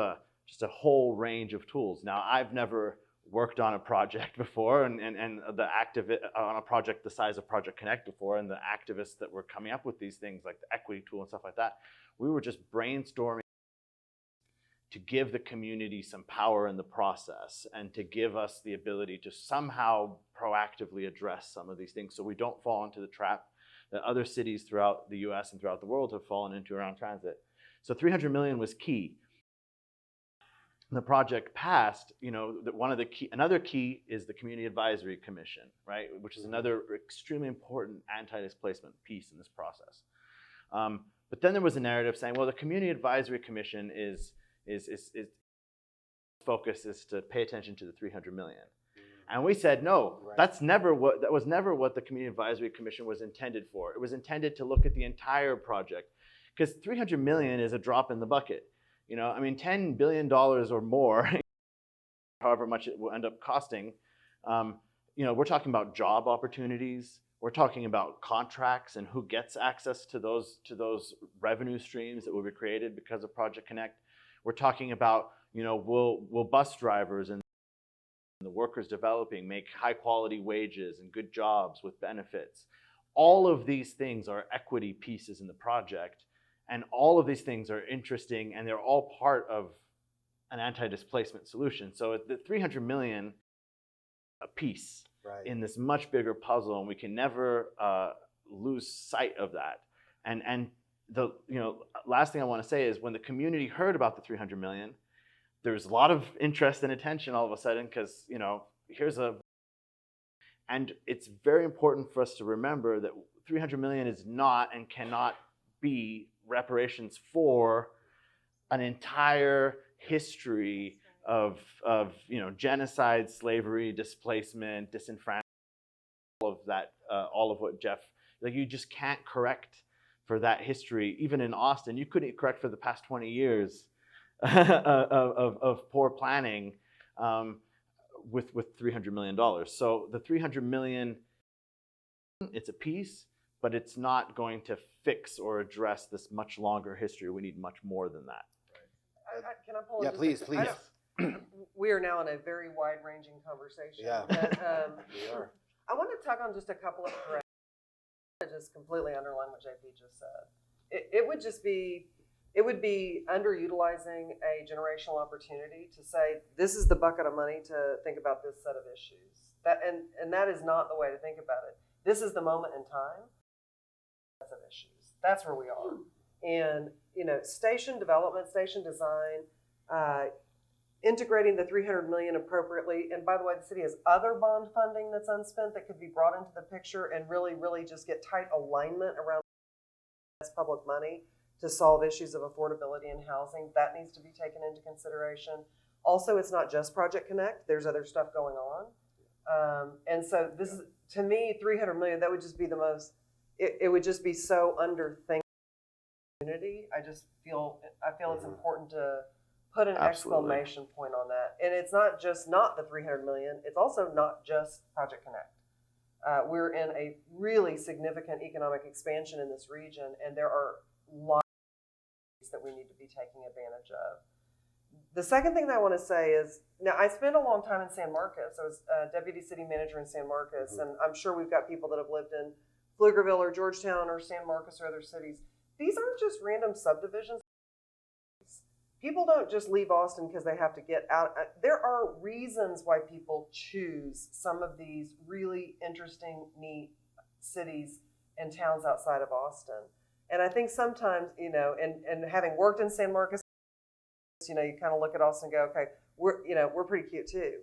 just a whole range of tools. Now, I've never worked on a project before, and the on a project the size of Project Connect before, and the activists that were coming up with these things like the equity tool and stuff like that, we were just brainstorming to give the community some power in the process and to give us the ability to somehow proactively address some of these things so we don't fall into the trap that other cities throughout the US and throughout the world have fallen into around transit. So $300 million was key. The project passed, another key is the Community Advisory Commission, right? Which is another extremely important anti-displacement piece in this process. But then there was a narrative saying, well, the Community Advisory Commission focus is to pay attention to the $300 million. And we said, no, that was never what the Community Advisory Commission was intended for. It was intended to look at the entire project, because $300 million is a drop in the bucket. I mean, $10 billion or more, however much it will end up costing, we're talking about job opportunities. We're talking about contracts and who gets access to those revenue streams that will be created because of Project Connect. We're talking about, will bus drivers and the workers developing make high quality wages and good jobs with benefits. All of these things are equity pieces in the project, and all of these things are interesting, and they're all part of an anti-displacement solution. So the 300 million a piece in this much bigger puzzle, and we can never lose sight of that. And the last thing I want to say is when the community heard about the 300 million, there was a lot of interest and attention all of a sudden because and it's very important for us to remember that 300 million is not and cannot be reparations for an entire history of genocide, slavery, displacement, disenfranchisement, all of what Jeff, you just can't correct for that history. Even in Austin, you couldn't correct for the past 20 years of poor planning with $300 million. So the 300 million, it's a piece, but it's not going to fix or address this much longer history. We need much more than that. Can I pull? Yeah, please. We are now in a very wide-ranging conversation. Yeah, but, we are. I want to tug on just a couple of corrections. Just completely underline what JP just said. It would be underutilizing a generational opportunity to say this is the bucket of money to think about this set of issues. And that is not the way to think about it. This is the moment in time of issues. That's where we are. And station development, station design, integrating the 300 million appropriately. And by the way, the city has other bond funding that's unspent that could be brought into the picture and really, really just get tight alignment around public money to solve issues of affordability and housing. That needs to be taken into consideration. Also, it's not just Project Connect. There's other stuff going on. And so this is, to me, 300 million, that would just be the most, it would just be so underthinked. I just feel it's important to put an exclamation point on that. And it's not just not the 300 million, it's also not just Project Connect. We're in a really significant economic expansion in this region, and there are lots of that we need to be taking advantage of. The second thing that I want to say is, now I spent a long time in San Marcos. I was deputy city manager in San Marcos, and I'm sure we've got people that have lived in Pflugerville or Georgetown or San Marcos or other cities. These aren't just random subdivisions. People don't just leave Austin because they have to get out. There are reasons why people choose some of these really interesting, neat cities and towns outside of Austin. And I think sometimes, and having worked in San Marcos, you kind of look at Austin and go, okay, we're pretty cute too.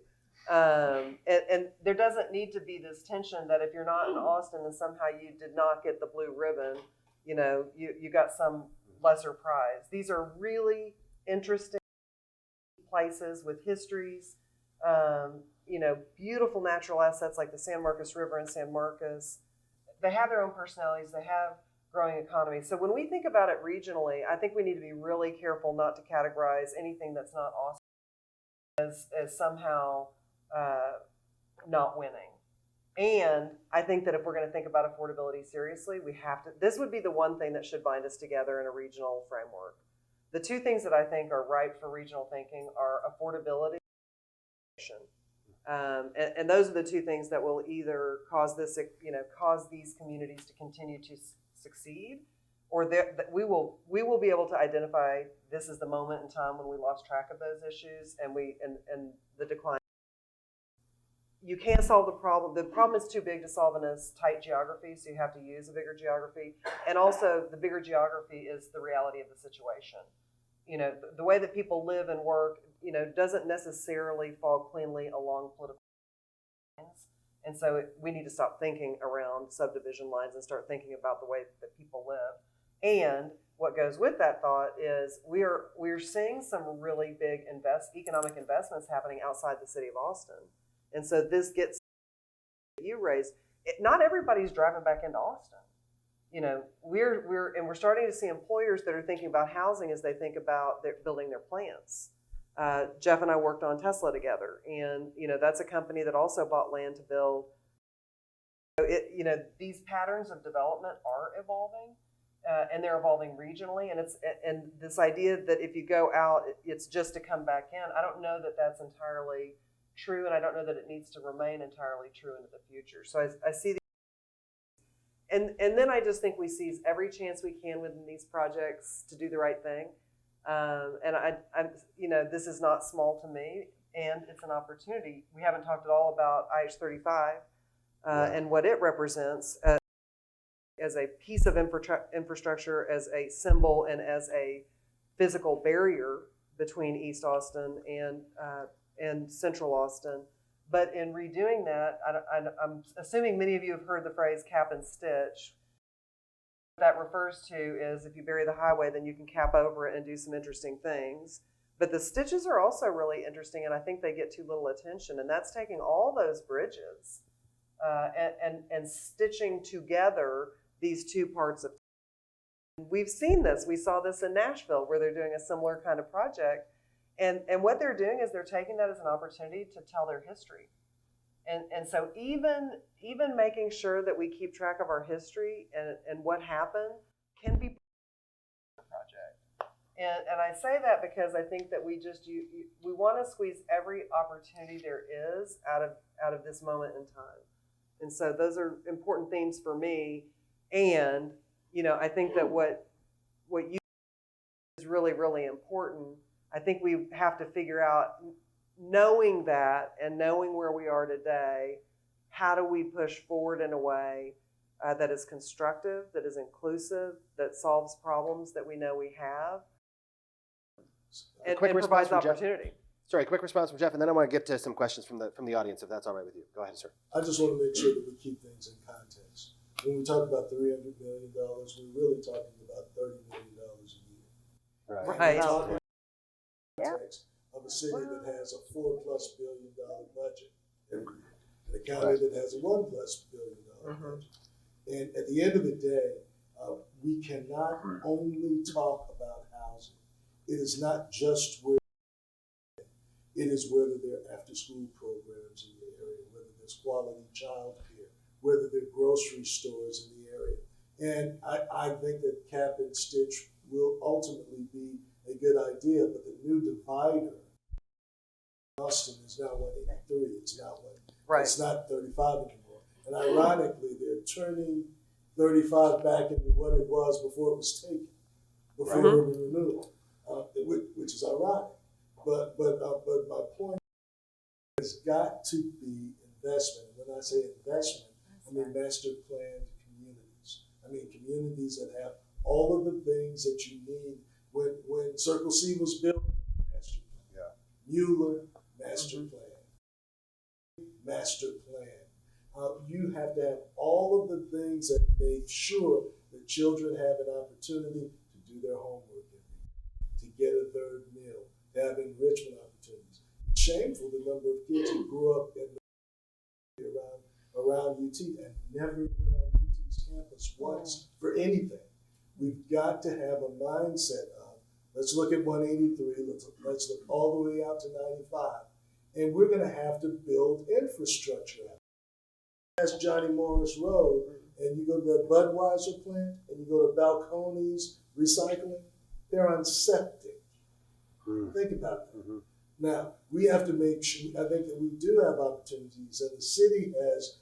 And there doesn't need to be this tension that if you're not in Austin and somehow you did not get the blue ribbon, you got some lesser prize. These are really interesting places with histories, beautiful natural assets like the San Marcos River in San Marcos. They have their own personalities. They have growing economies. So when we think about it regionally, I think we need to be really careful not to categorize anything that's not Austin as somehow not winning. And I think that if we're going to think about affordability seriously, we have to, this would be the one thing that should bind us together in a regional framework. The two things that I think are ripe for regional thinking are affordability and those are the two things that will either cause this, cause these communities to continue to succeed, or we will be able to identify this is the moment in time when we lost track of those issues and the decline. You can't solve the problem. The problem is too big to solve in a tight geography, so you have to use a bigger geography. And also, the bigger geography is the reality of the situation. The way that people live and work, doesn't necessarily fall cleanly along political lines. And so we need to stop thinking around subdivision lines and start thinking about the way that people live. And what goes with that thought is we're seeing some really big economic investments happening outside the city of Austin. And so this gets you raised. Not everybody's driving back into Austin. We're starting to see employers that are thinking about housing as they think about building their plants. Jeff and I worked on Tesla together, and that's a company that also bought land to build. These patterns of development are evolving, and they're evolving regionally. And this idea that if you go out, it's just to come back in. I don't know that that's entirely true, and I don't know that it needs to remain entirely true into the future. So I see and then I just think we seize every chance we can within these projects to do the right thing. And I'm this is not small to me, and it's an opportunity. We haven't talked at all about IH-35 and what it represents as a piece of infrastructure, as a symbol, and as a physical barrier between East Austin and Central Austin. But in redoing that, I'm assuming many of you have heard the phrase cap and stitch. What that refers to is if you bury the highway, then you can cap over it and do some interesting things. But the stitches are also really interesting, and I think they get too little attention. And that's taking all those bridges and stitching together these two parts of town. We've seen this. We saw this in Nashville, where they're doing a similar kind of project. And what they're doing is they're taking that as an opportunity to tell their history. And so even making sure that we keep track of our history and what happened can be a project. And I say that because I think that we want to squeeze every opportunity there is out of this moment in time. And so those are important themes for me. And I think that what you is really, really important. I think we have to figure out, knowing that and knowing where we are today, how do we push forward in a way that is constructive, that is inclusive, that solves problems that we know we have, and provides opportunity. Sorry, quick response from Jeff, and then I want to get to some questions from the audience, if that's all right with you. Go ahead, sir. I just want to make sure that we keep things in context. When we talk about $300 million, we're really talking about $30 million a year. Right. Of a city that has a $4+ billion budget every year, and a county that has a $1+ billion budget. And at the end of the day, we cannot only talk about housing. It is not just where it is, whether there are after-school programs in the area, whether there's quality child care, whether there are grocery stores in the area. And I think that cap and stitch will ultimately be a good idea, but the new divider Austin is now 183. It's now it's not 35 anymore. And ironically, they're turning 35 back into what it was before it was taken, before urban renewal, which is ironic. But my point has got to be investment. And when I say investment, I mean master planned communities. I mean communities that have all of the things that you need. When Circle C was built, master plan. Mueller, master plan. Master plan. You have to have all of the things that make sure that children have an opportunity to do their homework every day, to get a third meal, to have enrichment opportunities. It's shameful the number of kids who grew up in around UT and never went on UT's campus once for anything. We've got to have a mindset of, let's look at 183, let's look all the way out to 95, and we're going to have to build infrastructure out. That's Johnny Morris Road, and you go to that Budweiser plant, and you go to Balcones Recycling, they're on septic. Think about that. Now, we have to make sure, I think that we do have opportunities, and the city has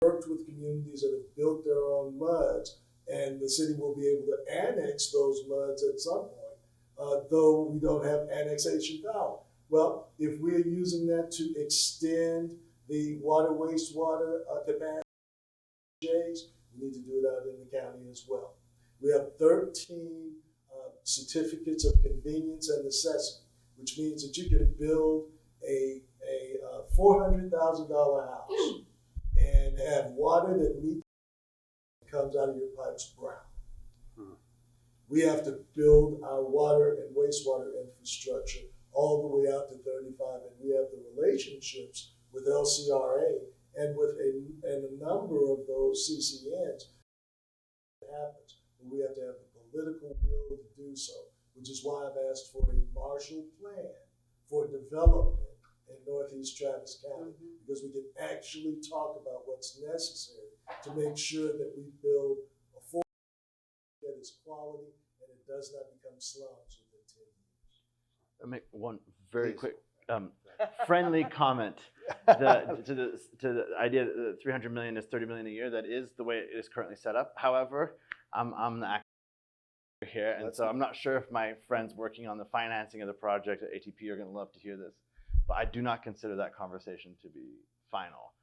worked with communities that have built their own MUDs, and the city will be able to annex those MUDs at some point, though we don't have annexation power. Well, if we're using that to extend the water, wastewater capacity, we need to do that in the county as well. We have 13 certificates of convenience and necessity, which means that you can build a $400,000 house and have water that comes out of your pipes brown. We have to build our water and wastewater infrastructure all the way out to 35, and we have the relationships with LCRA and with a number of those CCNs. It happens, but we have to have the political will to do so, which is why I've asked for a Marshall Plan for development in Northeast Travis County, because we can actually talk about what's necessary to make sure that we build quality, and it does not become slums within 10 years. I'll make one very quick friendly comment. To the idea that 300 million is 30 million a year, that is the way it is currently set up. However, I'm the actor here, and so I'm not sure if my friends working on the financing of the project at ATP are going to love to hear this, but I do not consider that conversation to be final,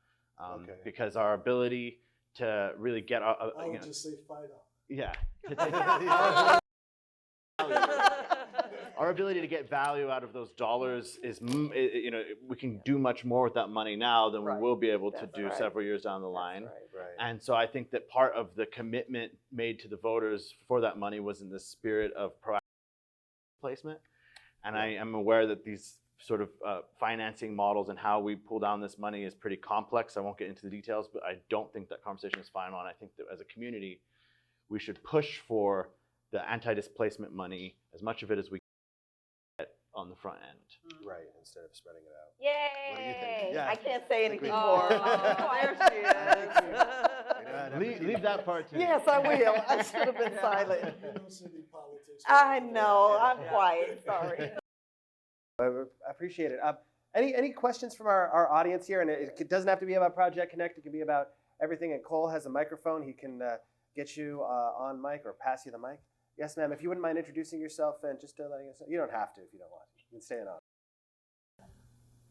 because our ability to really get I would just say final. Yeah. Our ability to get value out of those dollars is, we can do much more with that money now than we will be able to do several years down the line. And so I think that part of the commitment made to the voters for that money was in the spirit of proactive placement. And I am aware that these sort of financing models and how we pull down this money is pretty complex. I won't get into the details, but I don't think that conversation is final. And I think that as a community, we should push for the anti-displacement money, as much of it as we get on the front end. Right, instead of spreading it out. Yay! What do you think? Yeah. I can't say anything Oh, more. there she is. Leave that part to me. Yes, I will. I should have been silent. You don't see any politics. I know. I'm quiet. Sorry. I appreciate it. Any questions from our audience here? And it doesn't have to be about Project Connect. It can be about everything. And Cole has a microphone. He can get you on mic or pass you the mic. Yes, ma'am. If you wouldn't mind introducing yourself and just letting us know. You don't have to if you don't want to. You can stay on.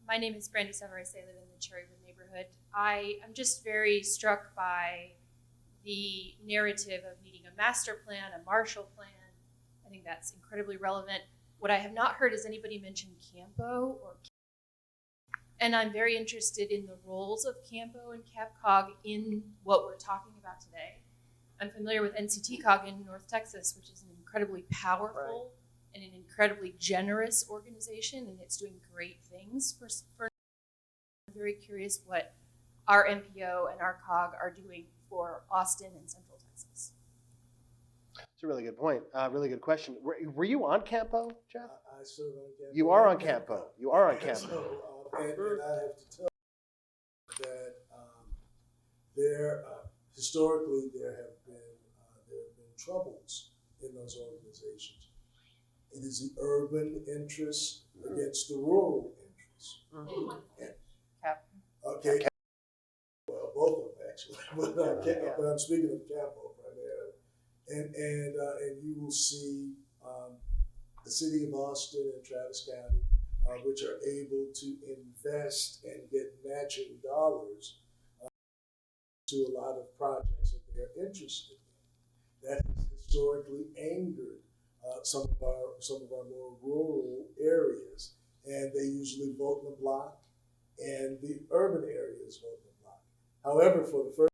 My name is Brandy Severus. I live in the Cherrywood neighborhood. I am just very struck by the narrative of needing a master plan, a Marshall Plan. I think that's incredibly relevant. What I have not heard is anybody mention Campo or, and I'm very interested in the roles of Campo and CapCog in what we're talking about today. I'm familiar with NCTCOG in North Texas, which is an incredibly powerful and an incredibly generous organization, and it's doing great things for. I'm very curious what our MPO and our COG are doing for Austin and Central Texas. It's a really good point. Really good question. Were you on Campo, Jeff? I serve on Campo. You are on Campo. You are on Campo. So, and I have to tell you that there historically there have been troubles in those organizations. It is the urban interests against the rural interests. Okay. Well, both of them actually, but I'm speaking of Campo primarily. And you will see the city of Austin and Travis County, which are able to invest and get matching dollars to a lot of projects that they're interested in. That has historically angered some of our more rural areas, and they usually vote in the block, and the urban areas vote in the block. However, for the first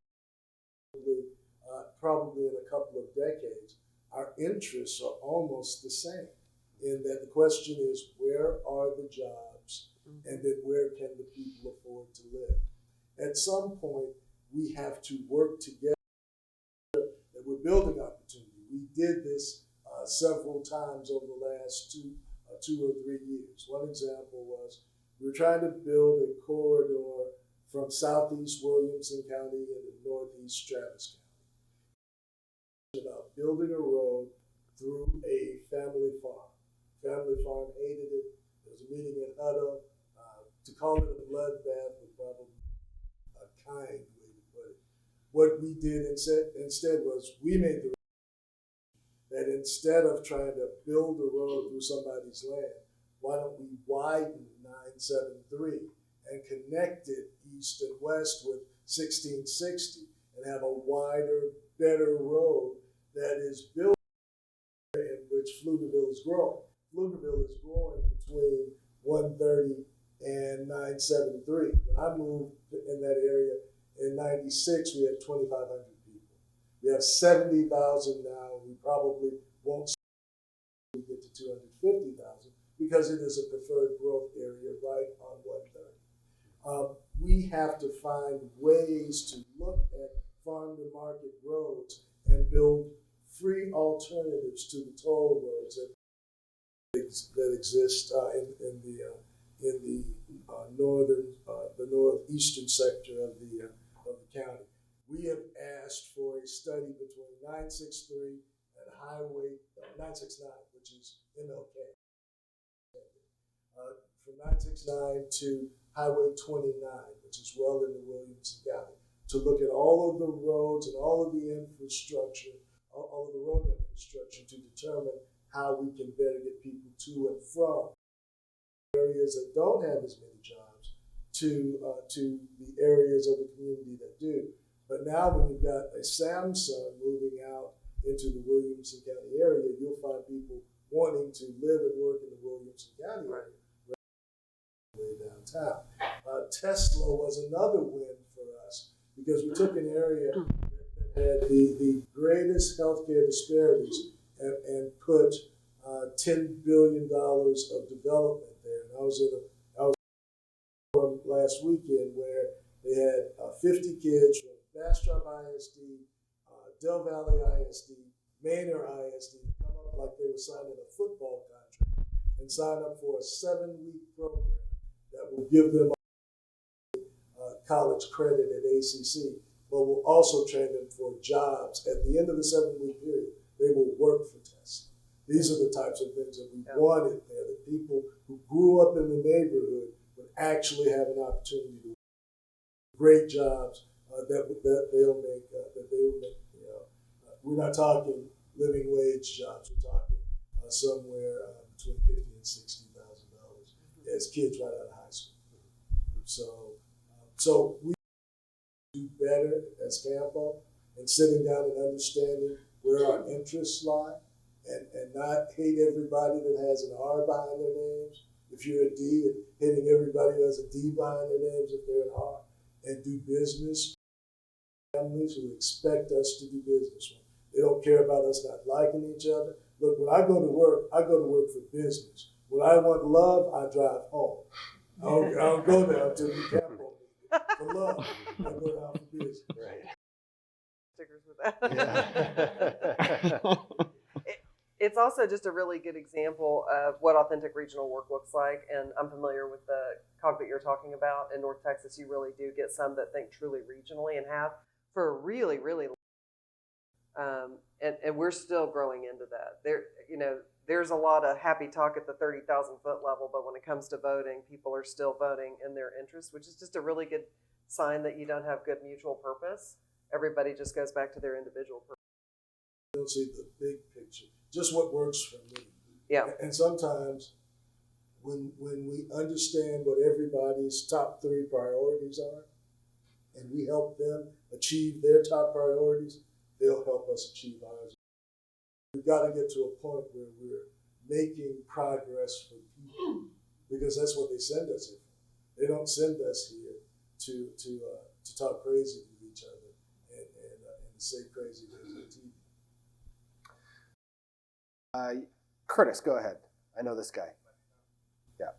probably in a couple of decades, our interests are almost the same. In that the question is, where are the jobs, and then where can the people afford to live? At some point, we have to work together. That we're building opportunity. We did this several times over the last two or 3 years. One example was we were trying to build a corridor from southeast Williamson County into northeast Travis County. About building a road through a family farm. Family farm hated it. There was a meeting in Hutto. To call it a bloodbath was probably a kind way to put it. What we did instead was we made the that instead of trying to build a road through somebody's land, why don't we widen 973 and connect it east and west with 1660 and have a wider, better road that is built in which Pflugerville is growing. Pflugerville is growing between 130 and 973. When I moved in that area in 96, we had 2,500 people. We have 70,000 now. We probably won't get to 250,000 because it is a preferred growth area right on 130. We have to find ways to look at farm to market roads and build free alternatives to the toll roads that exist in the northeastern sector of the county. We have asked for a study between 963 and Highway 969, which is MLK. From 969 to Highway 29, which is well into Williamson County, to look at all of the roads and all of the infrastructure, all of the road infrastructure, to determine how we can better get people to and from areas that don't have as many jobs to the areas of the community that do. But now when you've got a Samsung moving out into the Williamson County area, you'll find people wanting to live and work in the Williamson County area. Downtown. Tesla was another win for us because we took an area that had the greatest healthcare disparities and put $10 billion of development there. And I was from last weekend where they had 50 kids from Bastrop ISD, Del Valley ISD, Manor ISD to come up like they were signing a football contract and sign up for a 7-week program that will give them college credit at ACC, but will also train them for jobs. At the end of the 7-week period, they will work for Tesla. These are the types of things that we wanted there, that people who grew up in the neighborhood would actually have an opportunity to work great jobs that they'll make. We're not talking living wage jobs. We're talking somewhere between $50,000 and $60,000 as kids right out of high school. So we do better as Campo and sitting down and understanding where our interests lie and not hate everybody that has an R behind their names. If you're a D, and hating everybody who has a D behind their names if they're an R, and do business. Families who expect us to do business with. They don't care about us not liking each other. Look, when I go to work for business. When I want love, I drive home. I don't go down to the Campo for love. I go down for business. Right. Stickers with that. Yeah. It's also just a really good example of what authentic regional work looks like. And I'm familiar with the COG that you're talking about. In North Texas, you really do get some that think truly regionally and have for a really, really long time. And we're still growing into that. There's a lot of happy talk at the 30,000 foot level, but when it comes to voting, people are still voting in their interest, which is just a really good sign that you don't have good mutual purpose. Everybody just goes back to their individual purpose. You don't see the big picture, just what works for me. Yeah. And sometimes when we understand what everybody's top 3 priorities are, and we help them achieve their top priorities, they'll help us achieve ours. We've got to get to a point where we're making progress for people, because that's what they send us here for. They don't send us here to talk crazy to each other and say crazy things on TV. Curtis, go ahead. I know this guy. Yeah.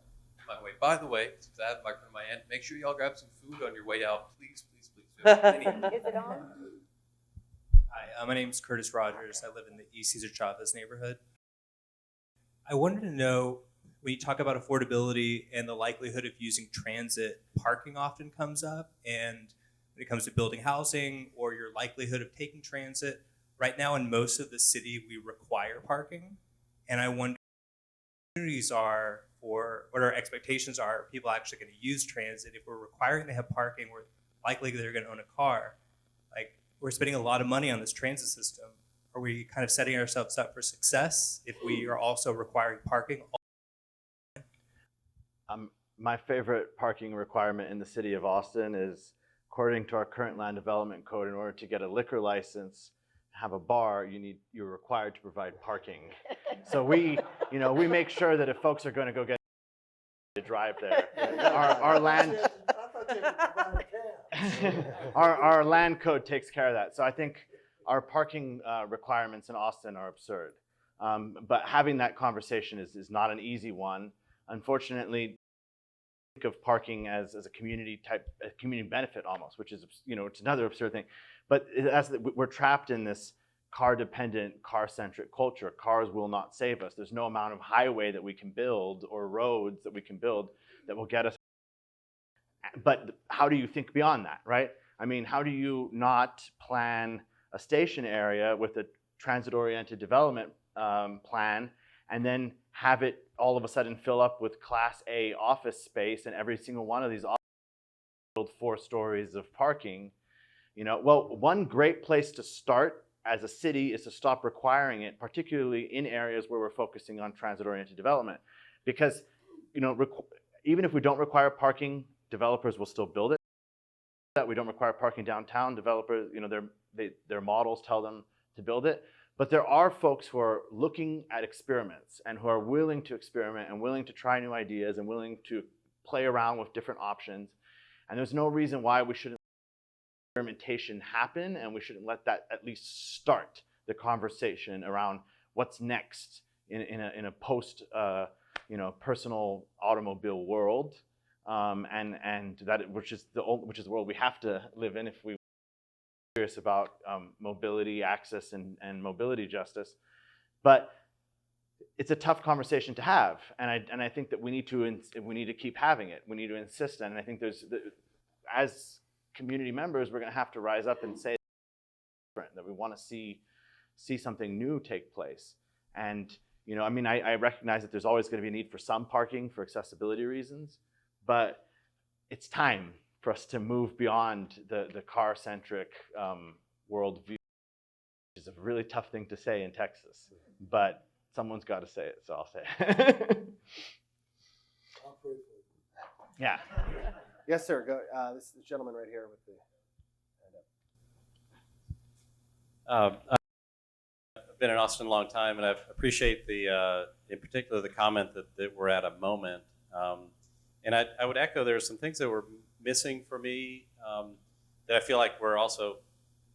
By the way, since I have my microphone in my hand, make sure y'all grab some food on your way out. Please, please, please. Is it on? Hi, my name is Curtis Rogers. I live in the East Cesar Chavez neighborhood. I wanted to know, when you talk about affordability and the likelihood of using transit, parking often comes up. And when it comes to building housing or your likelihood of taking transit, right now in most of the city, we require parking. And I wonder what opportunities are, or what our expectations are, people actually going to use transit. If we're requiring they have parking, we're likely they're going to own a car. Like, we're spending a lot of money on this transit system. Are we kind of setting ourselves up for success if we are also requiring parking? My favorite parking requirement in the city of Austin is, according to our current land development code, in order to get a liquor license, have a bar, you're required to provide parking. So we make sure that if folks are going to go get to drive there, our land code takes care of that. So I think our parking requirements in Austin are absurd. But having that conversation is not an easy one. Unfortunately, think of parking as a community benefit almost, which is, it's another absurd thing. But we're trapped in this car-dependent, car-centric culture. Cars will not save us. There's no amount of highway that we can build or roads that we can build that will get us. But how do you think beyond that, right? I mean, how do you not plan a station area with a transit-oriented development plan, and then have it all of a sudden fill up with Class A office space, and every single one of these offices build 4 stories of parking. You know, well, one great place to start as a city is to stop requiring it, particularly in areas where we're focusing on transit-oriented development, because, you know, even if we don't require parking, developers will still build it. That we don't require parking downtown, developers, you know, their models tell them to build it. But there are folks who are looking at experiments and who are willing to experiment and willing to try new ideas and willing to play around with different options. And there's no reason why we shouldn't let experimentation happen, and we shouldn't let that at least start the conversation around what's next in a post you know, personal automobile world, and that which is the world we have to live in if we serious about mobility, access, and mobility justice. But it's a tough conversation to have, and I think that we need to keep having it. We need to insist, and I think as community members, we're going to have to rise up and say that we want to see something new take place. And you know, I mean, I recognize that there's always going to be a need for some parking for accessibility reasons, but it's time for us to move beyond the car-centric worldview, which is a really tough thing to say in Texas, but someone's got to say it, so I'll say it. Yeah. Yes, sir. Go. This gentleman right here with the hand up. I've been in Austin a long time, and I appreciate in particular, the comment that we're at a moment. And I would echo there are some things that were missing for me that I feel like we're also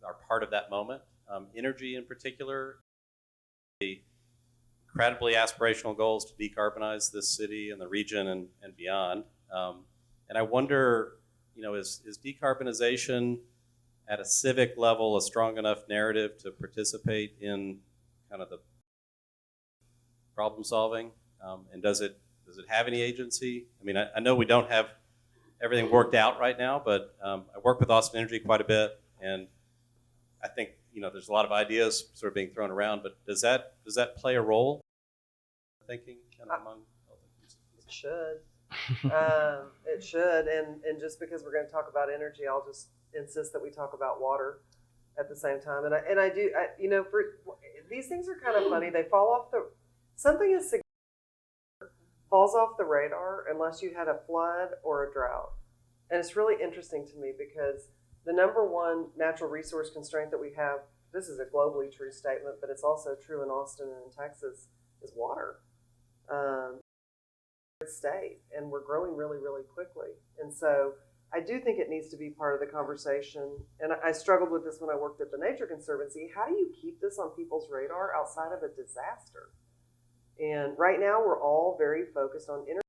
are part of that moment. Energy in particular, the incredibly aspirational goals to decarbonize this city and the region and beyond. And I wonder, you know, is decarbonization at a civic level a strong enough narrative to participate in kind of the problem solving? And does it have any agency? I mean, I know we don't have everything worked out right now, but I work with Austin Energy quite a bit, and I think, you know, there's a lot of ideas sort of being thrown around, but does that play a role? Thinking kind of among all the pieces? It should. It should, and just because we're going to talk about energy, I'll just insist that we talk about water at the same time. And I do, you know, these things are kind of funny. They fall off something is significant falls off the radar unless you had a flood or a drought. And it's really interesting to me because the number one natural resource constraint that we have, this is a globally true statement, but it's also true in Austin and in Texas, is water. State, and we're growing really, really quickly. And so I do think it needs to be part of the conversation. And I struggled with this when I worked at the Nature Conservancy. How do you keep this on people's radar outside of a disaster? And right now we're all very focused on energy.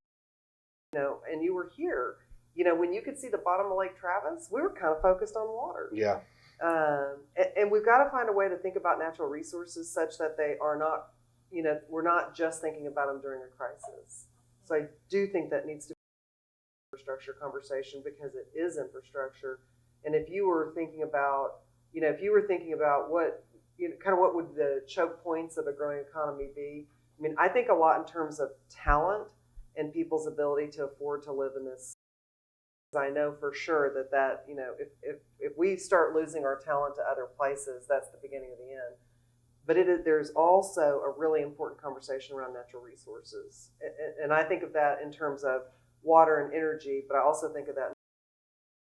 You know, and you were here. You know, when you could see the bottom of Lake Travis, we were kind of focused on water. Yeah. And we've got to find a way to think about natural resources such that they are not, you know, we're not just thinking about them during a crisis. So I do think that needs to be an infrastructure conversation because it is infrastructure. And if you were thinking about, you know, what, you know, kind of what would the choke points of a growing economy be? I mean, I think a lot in terms of talent and people's ability to afford to live in this. I know for sure that, you know, if we start losing our talent to other places, that's the beginning of the end. But there's also a really important conversation around natural resources. And I think of that in terms of water and energy, but I also think of that in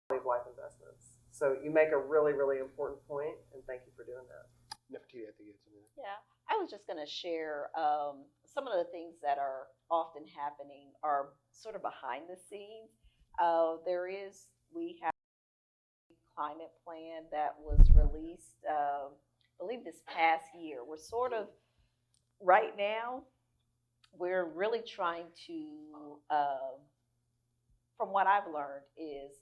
quality of life investments. So you make a really, really important point, and thank you for doing that. Nefertitti, I think you had something. Yeah, I was just going to share some of the things that are often happening are sort of behind the scenes. We have a climate plan that was released, I believe this past year. We're sort of, right now, we're really trying to, from what I've learned, is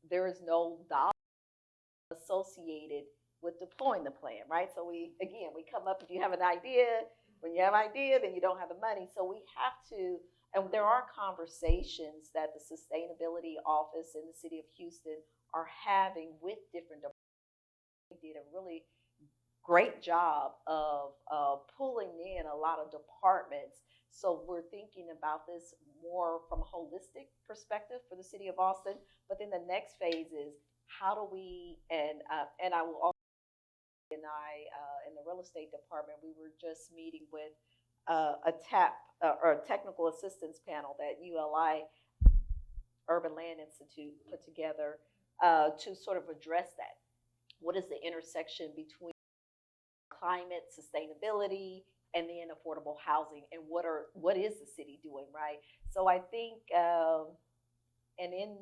there is no dollar associated with deploying the plan, right? So we come up, if you have an idea, when you have an idea, then you don't have the money. So we have to, and there are conversations that the Sustainability Office in the city of Houston are having with different departments. We did a really great job of pulling in a lot of departments. So we're thinking about this more from a holistic perspective for the city of Austin. But then the next phase is how do we, and I will also, and I in the real estate department, we were just meeting with a technical assistance panel that ULI Urban Land Institute put together to sort of address that. What is the intersection between climate sustainability and then affordable housing, and what is the city doing, right? So I think, and in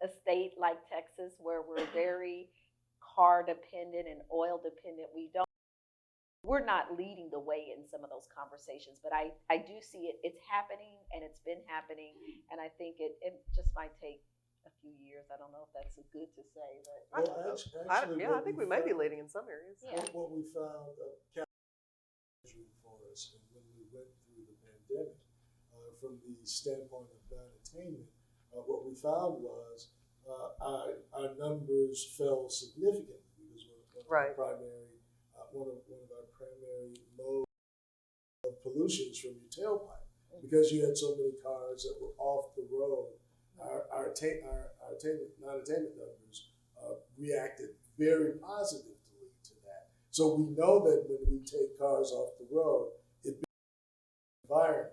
a state like Texas where we're very car dependent and oil dependent, we're not leading the way in some of those conversations, but I do see it's happening, and it's been happening, and I think it just might take a few years. I don't know if that's good to say, but I think we may be leading in some areas. Yeah. What we found for us, and when we went through the pandemic, from the standpoint of non-attainment, what we found was our numbers fell significantly because one of our primary modes of pollution is from your tailpipe. Because you had so many cars that were off the road, our non-attainment numbers reacted very positively to that. So we know that when we take cars off the road, it builds the environment.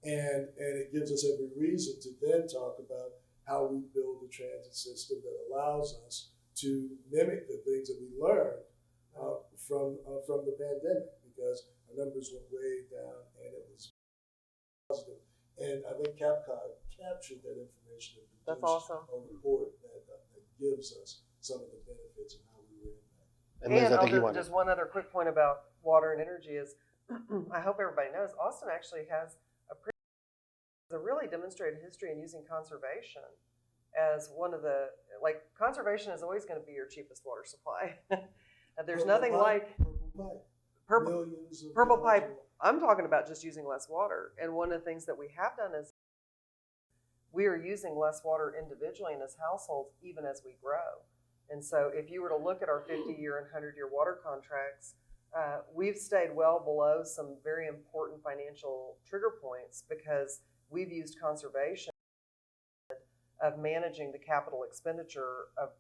And it gives us every reason to then talk about how we build a transit system that allows us to mimic the things that we learned from the pandemic, because our numbers went way down and it was positive. And I think CapCog captured that information and produced a report that gives us some of the benefits of how we were in that. And Liz, I think you want just one other quick point about water and energy is, I hope everybody knows, Austin actually has a really demonstrated history in using conservation as one of the, conservation is always going to be your cheapest water supply. There's nothing like purple pipe. I'm talking about just using less water. And one of the things that we have done is we are using less water individually in as households, even as we grow. And so if you were to look at our 50-year and 100-year water contracts, we've stayed well below some very important financial trigger points because we've used conservation of managing the capital expenditure of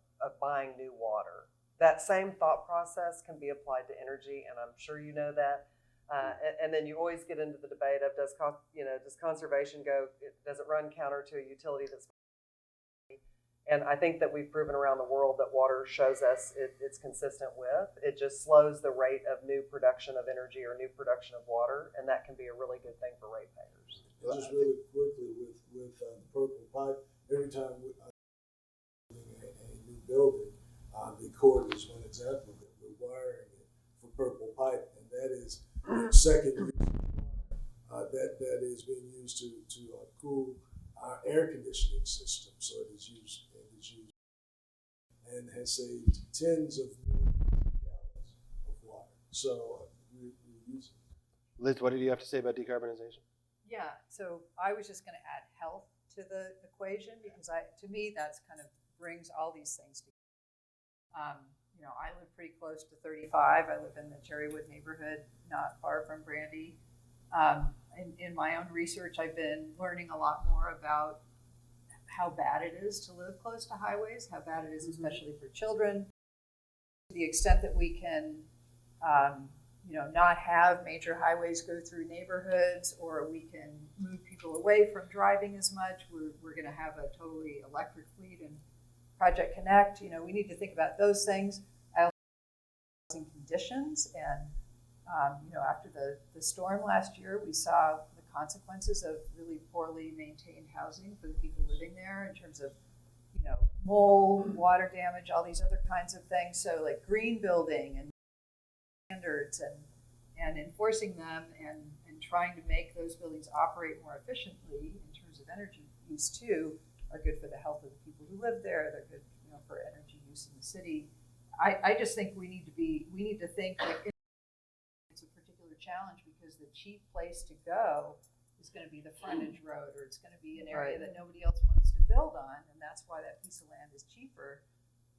buying new water. That same thought process can be applied to energy, and I'm sure you know that. And then you always get into the debate of does conservation does it run counter to a utility that's, and I think that we've proven around the world that water shows us it's consistent with. It just slows the rate of new production of energy or new production of water, and that can be a really good thing for ratepayers. Just really quickly with the purple pipe, every time we're building a new building, the Court is one example of it. We're wiring it for purple pipe, and that is second that is being used to cool our air conditioning system. So it is used and has saved tens of millions of gallons of water. So we're using it. Liz, what did you have to say about decarbonization? Yeah, so I was just going to add health to the equation because to me that's kind of brings all these things together. I live pretty close to 35. I live in the Cherrywood neighborhood, not far from Brandy. In my own research, I've been learning a lot more about how bad it is to live close to highways, how bad it is especially for children. To the extent that we can, not have major highways go through neighborhoods, or we can move people away from driving as much. We're going to have a totally electric fleet and Project Connect. We need to think about those things. I also think conditions, and after the storm last year, we saw the consequences of really poorly maintained housing for the people living there in terms of, mold, water damage, all these other kinds of things. So like green building and standards and enforcing them and trying to make those buildings operate more efficiently in terms of energy use too are good for the health of the people who live there. They're good, for energy use in the city. I just think we need to think like it's a particular challenge because the cheap place to go is going to be the frontage road, or it's going to be an area that nobody else wants to build on, and that's why that piece of land is cheaper.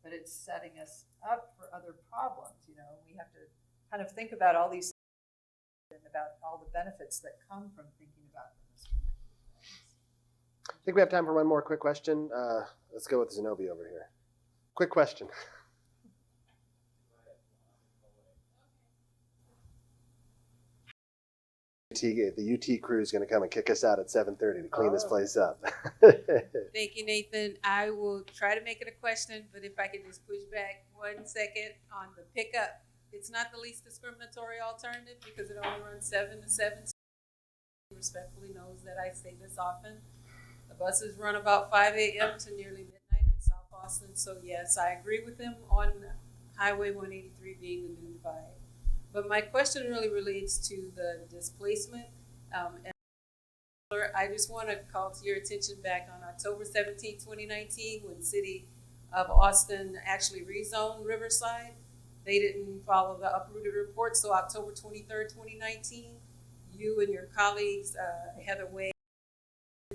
but it's setting us up for other problems. You know, we have to kind of think about all these things and about all the benefits that come from thinking about them as connected things. I think we have time for one more quick question. Let's go with Zenobia over here. Quick question. The UT crew is going to come and kick us out at 7:30 to clean this place up. Thank you, Nathan. I will try to make it a question, but if I could just push back 1 second on the pickup. It's not the least discriminatory alternative because it only runs 7 to 7. Respectfully knows that I say this often. The buses run about 5 a.m. to nearly midnight in South Austin. So yes, I agree with him on Highway 183 being the new divide. But my question really relates to the displacement. And I just want to call to your attention back on October 17, 2019, when the city of Austin actually rezoned Riverside. They didn't follow the uprooted report. So October 23rd, 2019, you and your colleagues, Heather Way,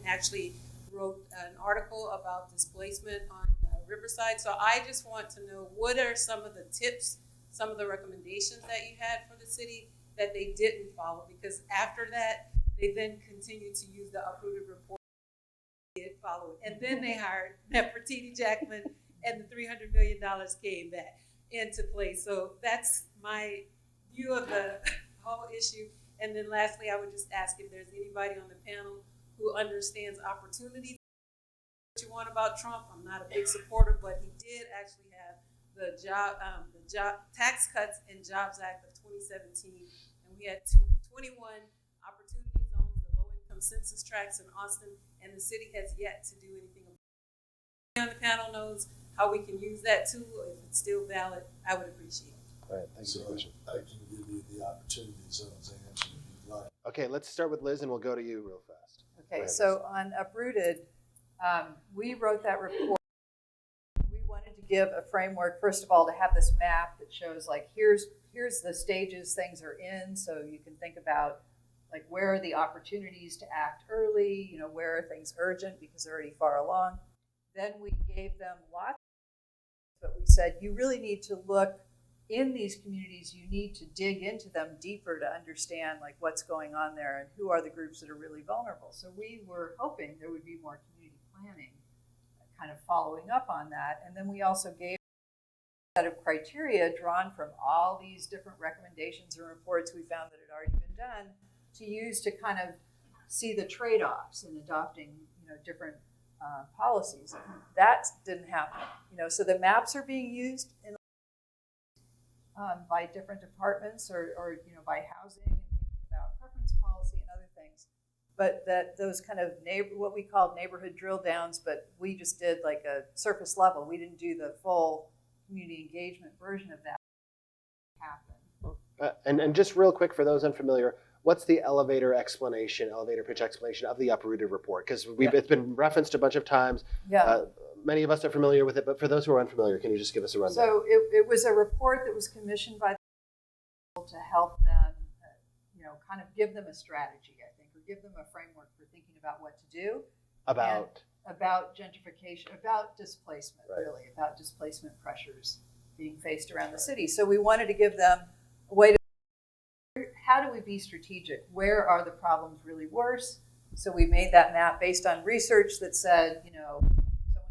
actually wrote an article about displacement on Riverside. So I just want to know, what are some of the tips, some of the recommendations that you had for the city that they didn't follow? Because after that, they then continued to use the uprooted report. They did follow it. And then they hired Nefertitti, Jackmon, and the $300 million came back into place. So that's my view of the whole issue. And then lastly, I would just ask if there's anybody on the panel who understands opportunity. What you want about Trump? I'm not a big supporter, but he did actually have the Tax Cuts and Jobs Act of 2017, and we had 21 opportunity zones, the low-income census tracts in Austin, and the city has yet to do anything about it. On the panel knows how we can use that tool. If it's still valid, I would appreciate it. All right, thanks for the question. I can give you the opportunity zones answer if you'd like. Okay, let's start with Liz, and we'll go to you real fast. Okay, so on Uprooted, we wrote that report. We wanted to give a framework, first of all, to have this map that shows, like, here's the stages things are in, so you can think about, like, where are the opportunities to act early, you know, where are things urgent because they're already far along. Then we gave them lots, but we said, you really need to look in these communities, you need to dig into them deeper to understand, like, what's going on there and who are the groups that are really vulnerable. So we were hoping there would be more community planning kind of following up on that. And then we also gave a set of criteria drawn from all these different recommendations and reports we found that had already been done to use to kind of see the trade-offs in adopting, you know, different policies. That didn't happen. You know, so the maps are being used in by different departments or you know, by housing and thinking about preference policy and other things. But that those kind of what we called neighborhood drill downs, but we just did like a surface level. We didn't do the full community engagement version of that happen. And just real quick for those unfamiliar, what's the elevator pitch explanation of the uprooted report? Because it's been referenced a bunch of times. Yeah. Many of us are familiar with it, but for those who are unfamiliar, can you just give us a rundown? So it was a report that was commissioned by the people to help them, you know, kind of give them a strategy, I think, or give them a framework for thinking about what to do. About gentrification, about displacement, right. Really, about displacement pressures being faced around the city. So we wanted to give them a way to, how do we be strategic? Where are the problems really worse? So we made that map based on research that said, you know,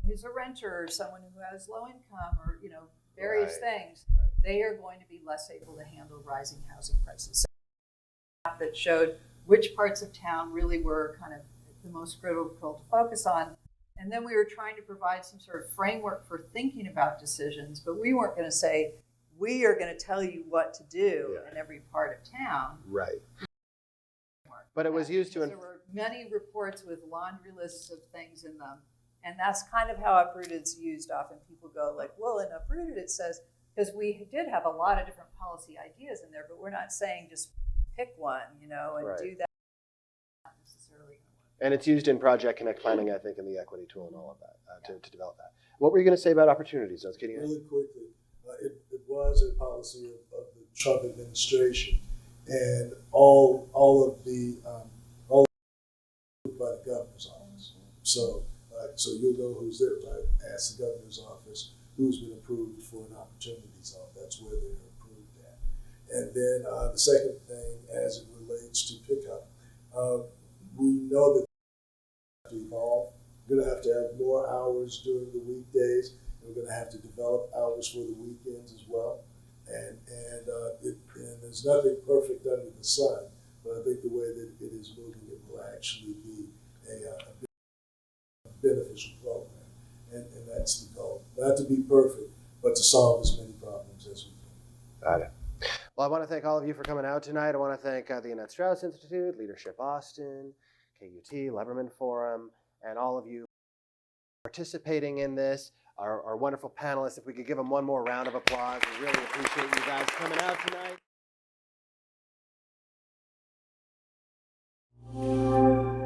who's a renter or someone who has low income or, you know, various things, they are going to be less able to handle rising housing prices. So a map that showed which parts of town really were kind of the most critical to focus on. And then we were trying to provide some sort of framework for thinking about decisions, but we weren't going to say, we are going to tell you what to do in every part of town. Right. But it was used to... There were many reports with laundry lists of things in them. And that's kind of how Uprooted's used. Often people go like, well, in Uprooted it says, because we did have a lot of different policy ideas in there, but we're not saying just pick one, you know, and do that. Not necessarily. And it's used in Project Connect planning, I think, in the equity tool and all of that, to develop that. What were you going to say about opportunities? I was kidding. Really quickly, it was a policy of the Trump administration, and all of the by the governor's office. So you'll know who's there, right? Ask the governor's office who's been approved for an opportunity zone. That's where they're approved at. And then the second thing, as it relates to pickup, we know that we have to evolve. We're going to have more hours during the weekdays. We're going to have to develop hours for the weekends as well. And there's nothing perfect under the sun, but I think the way that it is moving, it will actually be a beneficial program. And that's the goal. Not to be perfect, but to solve as many problems as we can. Got it. Well, I want to thank all of you for coming out tonight. I want to thank the Annette Strauss Institute, Leadership Austin, KUT, Lebermann Forum, and all of you participating in this, our wonderful panelists. If we could give them one more round of applause, we really appreciate you guys coming out tonight.